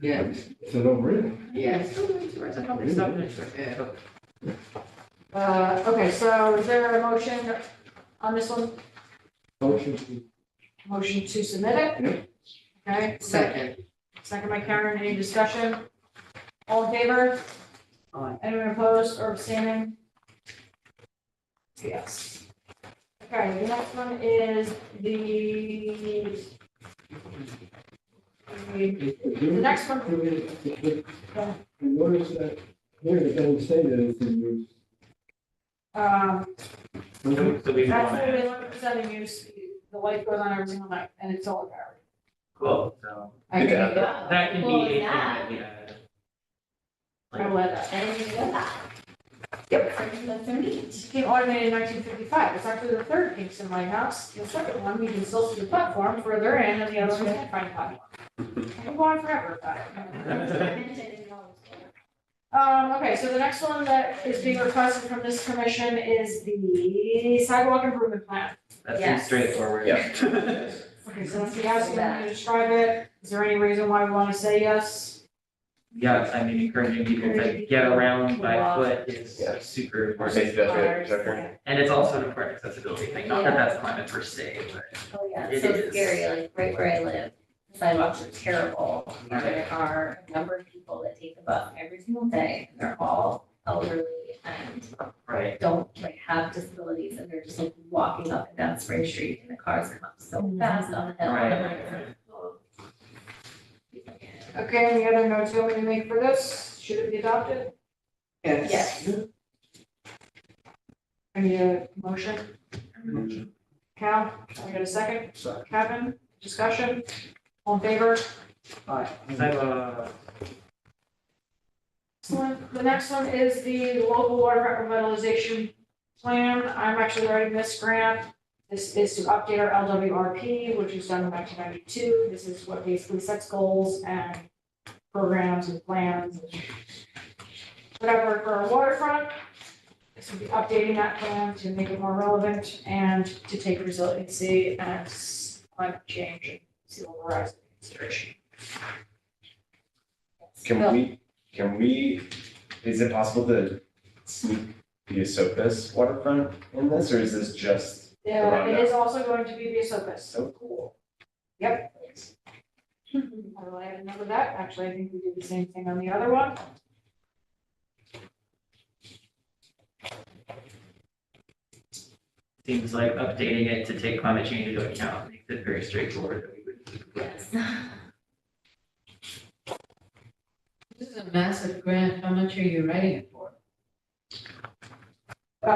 Yeah. it's a no-brainer. Yes. Tours and public stuff. Okay, so is there a motion on this one? Motion to submit it? Okay, Second. second by Karen, any discussion? All in favor? Anyone opposed or abstaining? Yes. Okay, the next one is the next one. I noticed that here it doesn't say that it's in use. So we That's want the to, 11% in use, the light goes on every single night, and it's solar powered. cool, so I can make that. that can Cool be is a thing that? that we add. I will add that. I didn't even know that. Yep. That's so neat. It came automated in 1955. It's actually the third Kingston lighthouse. The second one, we can still see the platform further in, and the other one can't find the platform. I can go on forever about it. Okay, so the next one that is being requested from this commission is the sidewalk improvement plan. That seems Yes. straightforward. Yeah. Okay, so that's the asking me to describe it. Is there any reason why we want to say yes? Yeah, I mean, encouraging people to get around by foot is Yeah. super Or important. safe pedestrian infrastructure. And it's also an important accessibility thing, not that that's climate per se, but Oh, yeah, It it's so is. scary, like right where I live, the sidewalks are terrible. There are a number of people that take the bus every single day, and they're all elderly and right. don't like have disabilities, and they're just like walking up and down Spring Street, and the cars come up so fast on the hill. and I'm like, oh. Okay, any other notes you want me to make for this? Should it be adopted? Yes. Yes. I need a motion. Cal, can I get a second? Second. Kevin, discussion, all in favor? Aye. Excellent. The next one is the local water revitalization plan. I'm actually writing this grant. This is to update our LWRP, which was done in 1992. This is what basically sets goals and programs and plans and whatever for our waterfront. This would be updating that plan to make it more relevant and to take resiliency and climate change and sea level rise into consideration. Can we, is it possible to sneak the Esopus waterfront in this, or is this just? Yeah, it is also going to be the Esopus. So cool. Yep. Well, I haven't remembered that. Actually, I think we did the same thing on the other one. Seems like updating it to take climate change into account makes it very straightforward that we would. Yes. This is a massive grant. How much are you writing it for?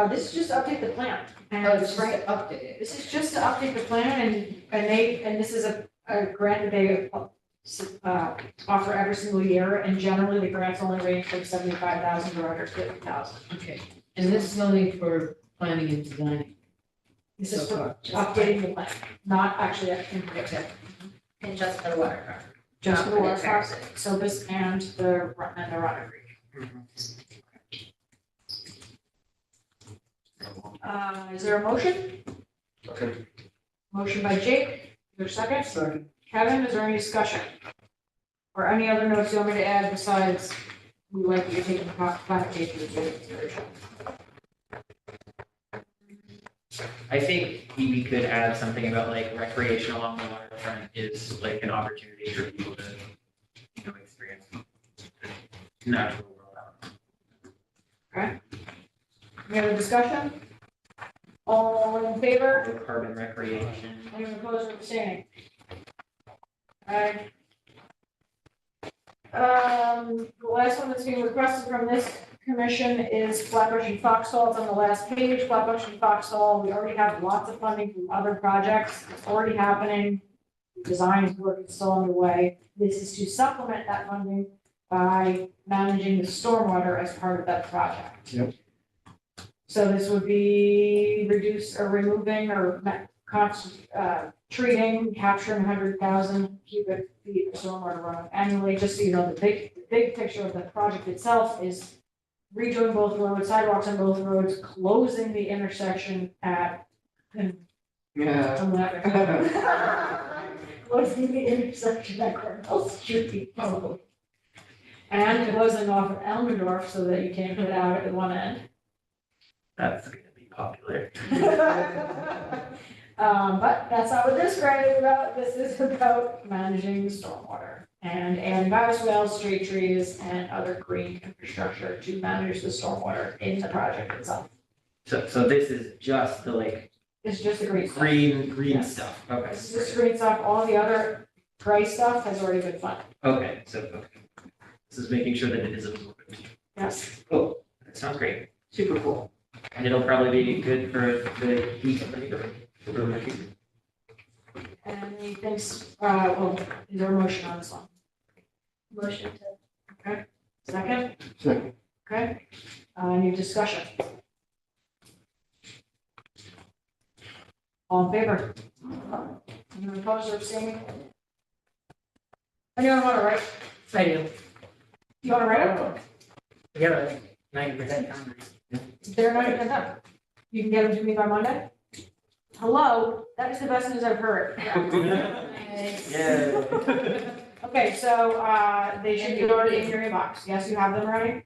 This is just to update the plan. And Oh, it's just right, to update it. this is just to update the plan and this is a grant that they offer every single year. And generally the grants only range from 75,000 to 150,000. Okay, and this is only for planning and designing. This is So for far, updating the plan, not actually implementing. And just for the waterfront. Just for the Not waterfront, comparison. Sopus and the Runner Creek. Is there a motion? Okay. Motion by Jake, is there a second? Second. Kevin, is there any discussion? Or any other notes you want me to add besides we like that you're taking climate change into consideration? I think we could add something about like recreation along the waterfront is like an opportunity for people to, experience the natural world out. Okay. Any other discussion? All in favor? Low carbon recreation. Anyone opposed or abstaining? Alright. The last one that's being requested from this commission is Flatbush and Foxhall. It's on the last page. Flatbush and Foxhall, we already have lots of funding from other projects. It's already happening. Design work is still underway. This is to supplement that funding by managing the stormwater as part of that project. Yep. So this would be removing or treating, capturing 100,000 cubic feet of stormwater runoff annually. Just so you know, the big picture of the project itself is redoing both roads, sidewalks on both roads, closing the intersection at. Yeah. I'm laughing. Closing the intersection at Cornell Street. And closing off at Elmendorf so that you can't get out at one end. That's gonna be popular. But that's not what this grant is about. This is about managing stormwater and adding bioswales, street trees, and other green infrastructure to manage the stormwater in the project itself. So this is just the like It's just the green stuff. green Yes. stuff. Okay. This is just green stuff. All the other gray stuff has already been funded. Okay, this is making sure that it is absorbed. Yes, Cool. That sounds great. super cool. And it'll probably be good for the heat of the neighborhood. And thanks, well, is there a motion on this one? Motion to. Okay, second? Second. Okay, any discussion? All in favor? Anyone opposed or abstaining? Anyone want to write? I do. You want to write it? You got like 90% done. They're not even done. You can get them to me by Monday? Hello, that is the best news I've heard. Yeah. Okay, so, they should be already in your inbox. Yes, you have them already?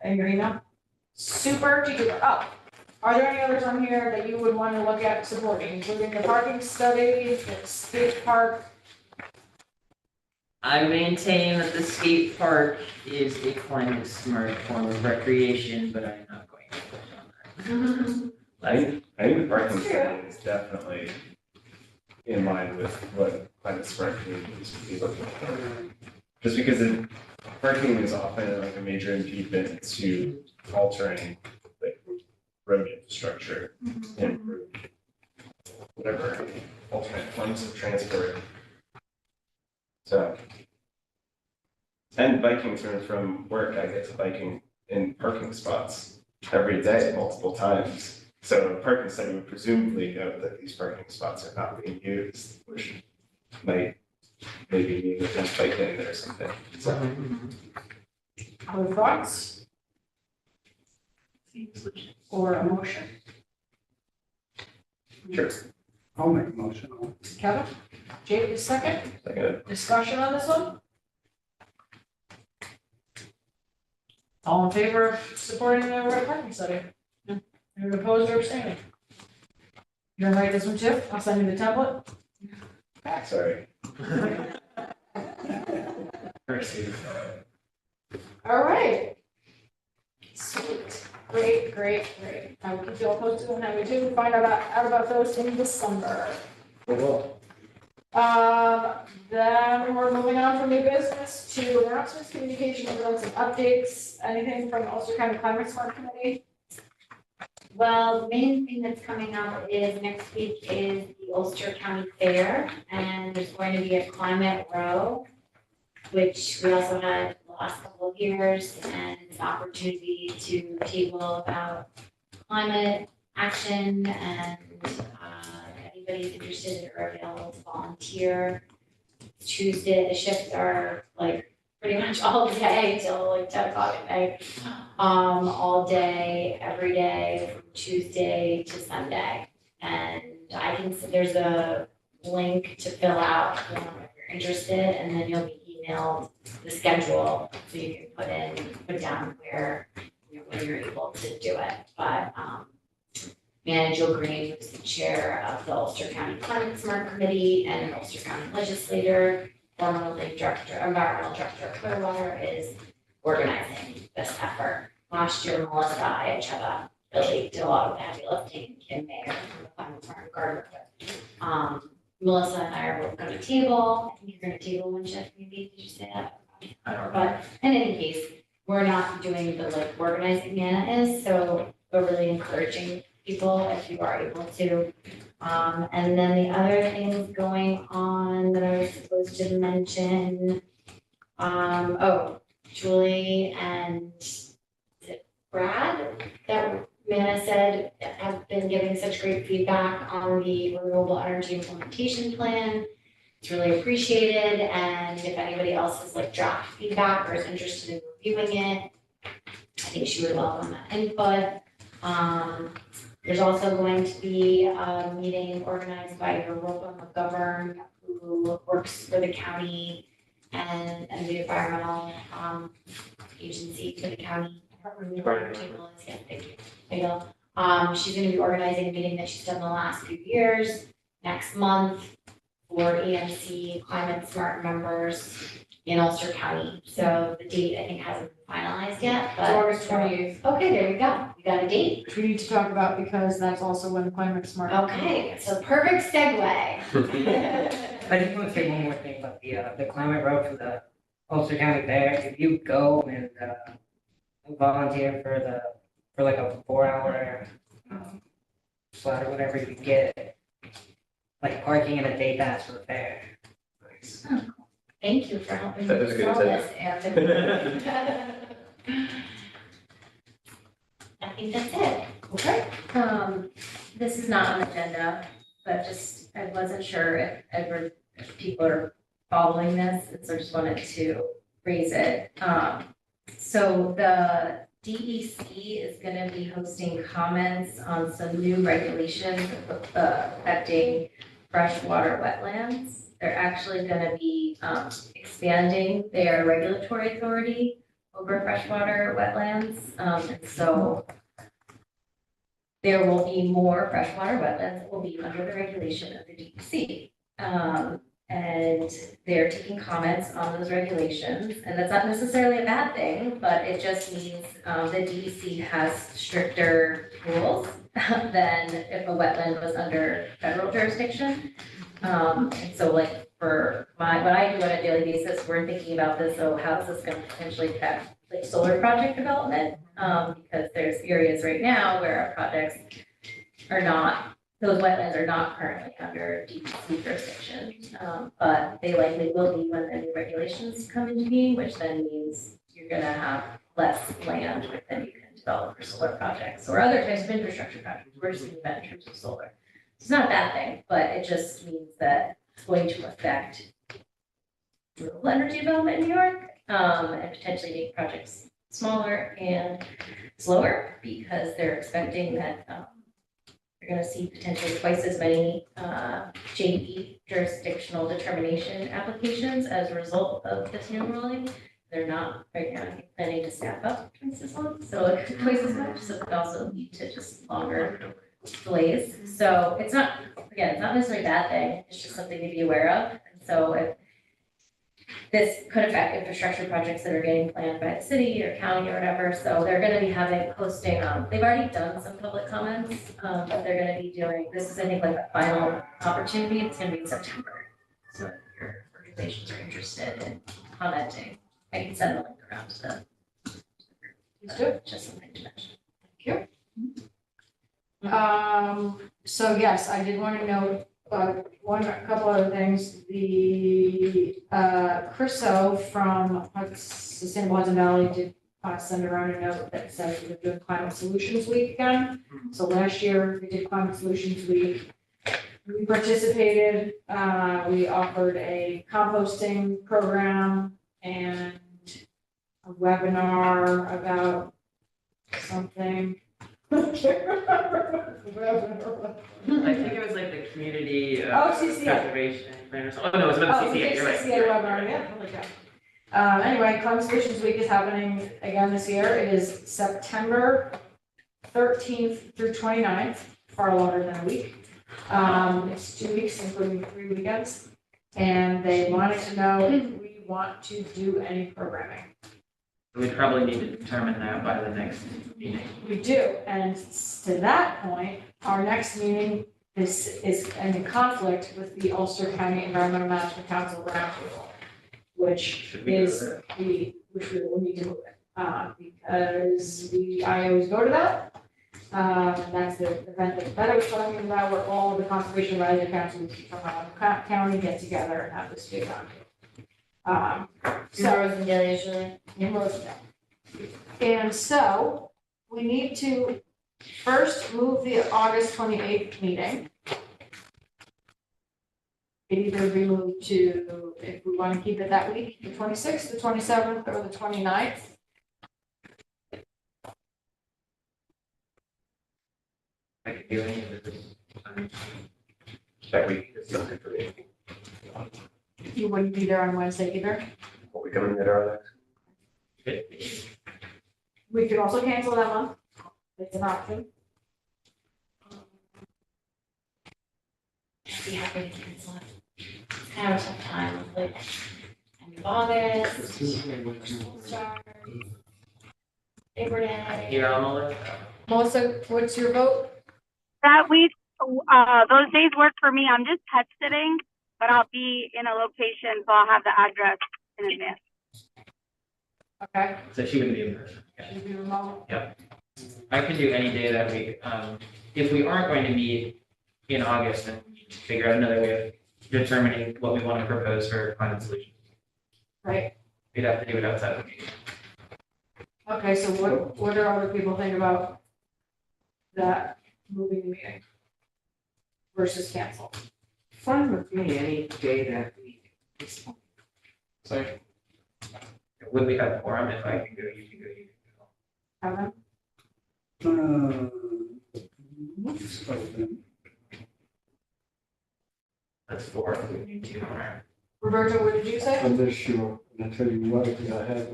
In your email? Super duper. Oh, are there any others on here that you would want to look at supporting, including the parking study, the skate park? I maintain that the skate park is a climate smart form of recreation, but I'm not going to put it on that. I think the parking study is definitely in line with what climate smart communities would be looking for. Just because parking is often like a major impediment to altering like road infrastructure and whatever alternate forms of transport. So. And biking from work, I get to biking in parking spots every day, multiple times. So a parking study would presumably know that these parking spots are not being used, which might maybe mean that there's bike in there or something. So. Other thoughts or a motion? Sure. I'll make a motion. Kevin? Jake is second. Second. Discussion on this one? All in favor of supporting the road parking study? Anyone opposed or abstaining? You're gonna write this one too? I'll send you the template. Sorry. All right. Sweet. Great. I will keep you all posted on how we do. Find out about those in December. Then we're moving on from new business to announcements, communication, events, and updates. Anything from Ulster County Climate Smart Committee? Well, the main thing that's coming up is next week is the Ulster County Fair, and there's going to be a climate row, which we also had the last couple of years, and it's an opportunity to table about climate action, and anybody's interested or available to volunteer. Tuesday, the shifts are like pretty much all day till like 10 o'clock at night. All day, every day, from Tuesday to Sunday. And there's a link to fill out if you're interested, and then you'll be emailed the schedule so you can put down where, when you're able to do it. But Manager Green, who's the chair of the Ulster County Climate Smart Committee and an Ulster County legislator, formerly environmental director of Clearwater, is organizing this effort. Last year, Melissa Ayacheva really did a lot of the heavy lifting in Mayor from the Climate Smart Garden. Melissa and I are both going to table. I think you're going to table one shift, maybe. Did you say that? I don't know. But in any case, we're not doing the organizing Anna is, so we're really encouraging people if you are able to. And then the other things going on that I was supposed to mention, Julie and Brad, that Manna said have been giving such great feedback on the renewable energy implementation plan. It's really appreciated, and if anybody else has draft feedback or is interested in reviewing it, I think she would welcome that input. There's also going to be a meeting organized by Europa McGovern, who works for the county and the environmental agency for the county. I don't remember what her title is yet. Thank you. She's going to be organizing a meeting that she's done the last few years next month for EMC Climate Smart members in Ulster County. So the date I think hasn't been finalized yet, but August 28th. Okay, there you go. We got a date. Which we need to talk about because that's also when Climate Smart. Okay, so perfect segue. I just want to say one more thing about the climate road for the Ulster County Fair. If you go and volunteer for like a 4-hour slot or whatever, you get like parking and a day pass for the fair. Nice. Oh, cool. Thank you for helping That was a me good solve this, Anthony. I think that's it. Okay. This is not on the agenda, but just, I wasn't sure if people are following this, and so just wanted to raise it. So the DEC is gonna be hosting comments on some new regulations affecting freshwater wetlands. They're actually gonna be expanding their regulatory authority over freshwater wetlands. And so there will be more freshwater wetlands that will be under the regulation of the DEC. And they're taking comments on those regulations, and that's not necessarily a bad thing, but it just means the DEC has stricter rules than if a wetland was under federal jurisdiction. And so for what I do on a daily basis, we're thinking about this, so how is this gonna potentially affect solar project development? Because there's areas right now where our projects are not, those wetlands are not currently under DEC jurisdiction, but they likely will be when the new regulations come into being, which then means you're gonna have less land than you can develop for solar projects or other types of infrastructure projects. We're just thinking about in terms of solar. It's not a bad thing, but it just means that it's going to affect renewable energy development in New York, and potentially make projects smaller and slower because they're expecting that, you're gonna see potentially twice as many, JE jurisdictional determination applications as a result of this new ruling. They're not right now planning to staff up twice as long, so like twice as much, so it could also lead to just longer delays. So it's not, again, it's not necessarily a bad thing, it's just something to be aware of. And so if this could affect infrastructure projects that are getting planned by the city or county or whatever, so they're gonna be posting, they've already done some public comments, but they're gonna be doing, this is, I think, like a final opportunity, it's gonna be in September. So if your organizations are interested in commenting, I can send the link around to them. Let's do it. Just something to mention. Thank you. So yes, I did want to note, a couple other things. The, Chris O from Sustainable Hudson Valley did send around a note that says we're doing Climate Solutions Week again. So last year we did Climate Solutions Week. We participated, we offered a composting program and a webinar about something. I can't remember. I think it was like the community CCA. preservation plan or something. Oh, no, it was about the CCA, you're right. CCA webinar, yeah, holy cow. Anyway, Climate Solutions Week is happening again this year. It is September 13th through 29th, far longer than a week. It's 2 weeks, including 3 weekends. And they wanted to know if we want to do any programming. We probably need to determine that by the next meeting. We do, and to that point, our next meeting is in conflict with the Ulster County Environmental Management Council roundtable, which is which we will need to move it, because I always go to that. That's the event that I was talking about, where all the conservation advisory councils from around the county get together and have this big roundtable. In Rosendale usually. In Rosendale. And so we need to first move the August 28th meeting. It either be moved to, if we want to keep it that week, the 26th, the 27th, or the 29th. I could do any of this. That week is not good for me. You wouldn't be there on Wednesday either. What we coming at our next? We could also cancel that one. It's an option. I'd be happy to cancel it. It's kind of a tough time, with, like, end of August, school start, Labor Day. Here on the list. Melissa, what's your vote? That week, those days work for me. I'm just pet sitting, but I'll be in a location, so I'll have the address in advance. Okay. So she would be in person. Yeah. Should be remote. Yep. I can do any day that week. If we aren't going to meet in August, then we need to figure out another way of determining what we want to propose for climate solutions. Right. We'd have to do it outside of the meeting. Okay, so what do other people think about that moving the meeting versus cancel? Fine with me any day that week. So would we have a quorum? If I can go, you can go, you can go. Kevin? That's 4. We need 2 more. Roberto, what did you say? I'm not sure, and I'll tell you why, because I have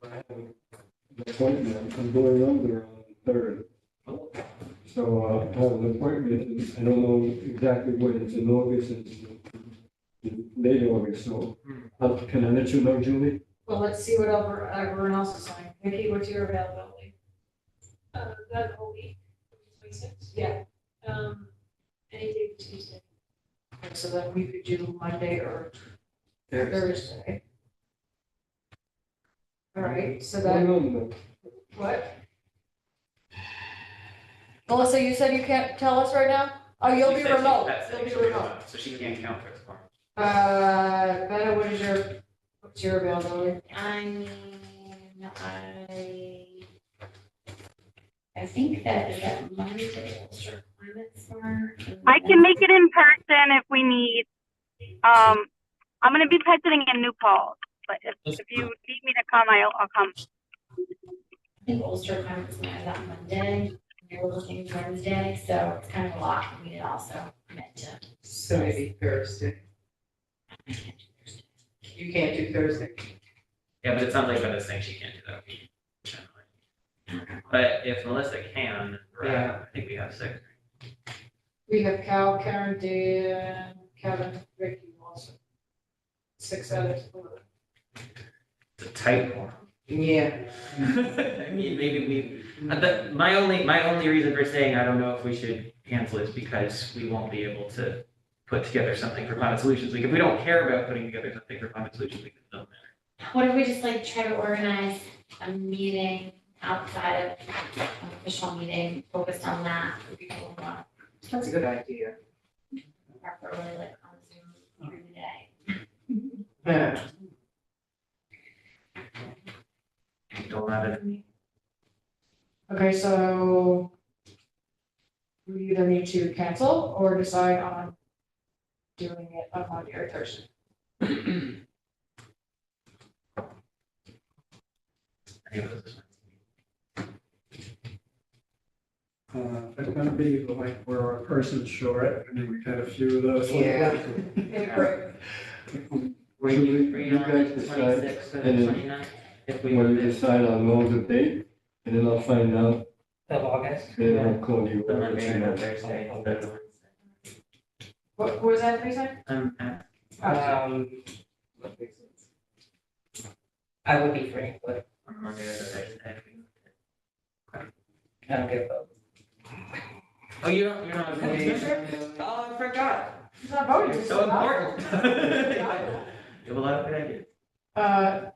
an appointment, I'm going under on the 3rd. So I have an appointment, and I don't know exactly when, it's in August, it's in late August, so can I let you know, Julie? Well, let's see what everyone else is saying. Vicki, what's your availability? That whole week, 26th. Yeah. Any day Tuesday. Okay, so then we could do Monday or Thursday. All right, so then, what? Melissa, you said you can't tell us right now? Oh, you'll She be said she's remote, pet you'll sitting, be she'll be remote. so she can't count for the quorum. Bella, what's your availability? I mean, I think that is that Monday, Ulster Climate Summer. I can make it in person if we need. I'm gonna be pet sitting in New Paltz, but if you need me to come, I'll come. I think Ulster Climate Summer is that Monday, and we're looking Wednesday, so it's kind of a lot for me to also commit to. So maybe Thursday. You can't do Thursday. Yeah, but it sounds like Bella's saying she can't do that week. generally. But if Melissa can, Yeah. I think we have 6. We have Cal, Karen, Dan, Kevin, Ricky, also. 6 out of 11. It's a tight one. Yeah. I mean, maybe my only reason for saying I don't know if we should cancel is because we won't be able to put together something for Climate Solutions Week. If we don't care about putting together something for Climate Solutions Week, it doesn't matter. What if we just like try to organize a meeting outside of an official meeting focused on that for people who want That's a good idea. preferably like on Zoom every day. Yeah. Don't let it. Okay, so we either need to cancel or decide on doing it on Monday or Thursday. It's gonna be like we're a person short. I mean, we've had a few of those. Yeah. Were you free You on guys the decide, 26th or and the then 29th? If we when were you to decide on those a date, and then I'll find out, Of August. then I'll call you. the Monday or the Thursday, instead of What was that, Lisa? I would be free, but on Monday or the Thursday. I don't give a vote. Oh, you're not voting? Oh, I forgot. It's not voting. You're it's so not- important. You have a lot of good ideas.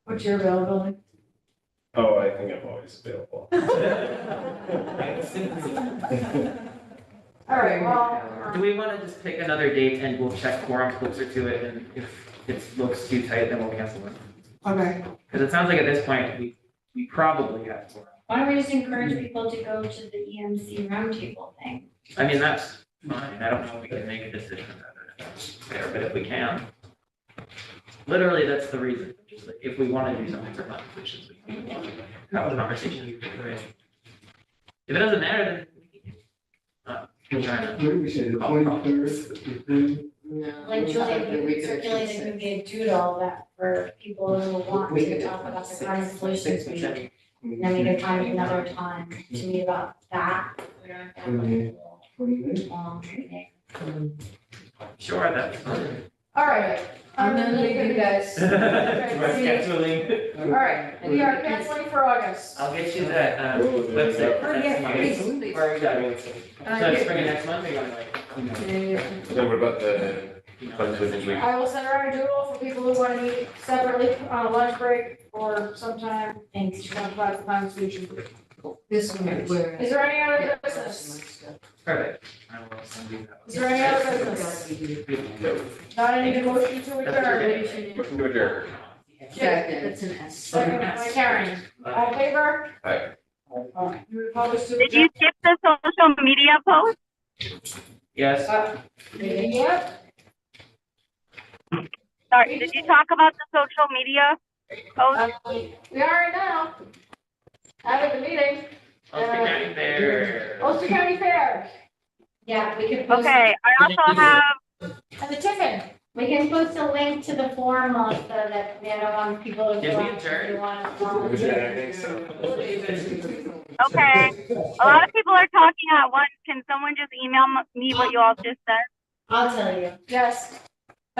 What's your availability? Oh, I think I'm always available. All right, well. Do we want to just pick another date and we'll check quorum closer to it, and if it looks too tight, then we'll cancel it? Okay. Because it sounds like at this point, we probably have quorum. Why don't we just encourage people to go to the EMC roundtable thing? I mean, that's fine. I don't know if we can make a decision about it there, but if we can. Literally, that's the reason. Just like, if we want to do something for Climate Solutions, we can have a conversation. If it doesn't matter, then we're trying What did we say, the 23rd? Like Julie circulated maybe a doodle that for people who want We to could talk about the climate solutions week. And then we can find another time to meet about that. We don't have to have a long meeting. Sure, that's fine. All right. I'm gonna leave you guys. Scheduling. All right, we are canceling for August. I'll get you that, website for next month. Where are we going? So spring of next month, or you want to like? Then what about the Climate Solutions Week? I will send around a doodle for people who want to meet separately on a lunch break or sometime and talk about the climate solution. This one, where. Is there any other business? Perfect. I will send you that. Is there any other business? No. Not any motion to adjourn. Motion to adjourn. That's an S. Second by Karen. All in favor? Aye. All right. You opposed to Did you skip the social media post? Yes. Yep. Sorry, did you talk about the social media post? We are right now. Having the meeting. Ulster County Fair. Ulster County Fair. Yeah, we could post. Okay, I also have, And the tiffin. We can post a link to the forum, Melissa, that we don't want people to. Did we go on if adjourn? they want to. Yeah, I think so. okay, a lot of people are talking at once. Can someone just email me what you all just said? I'll tell you. Yes.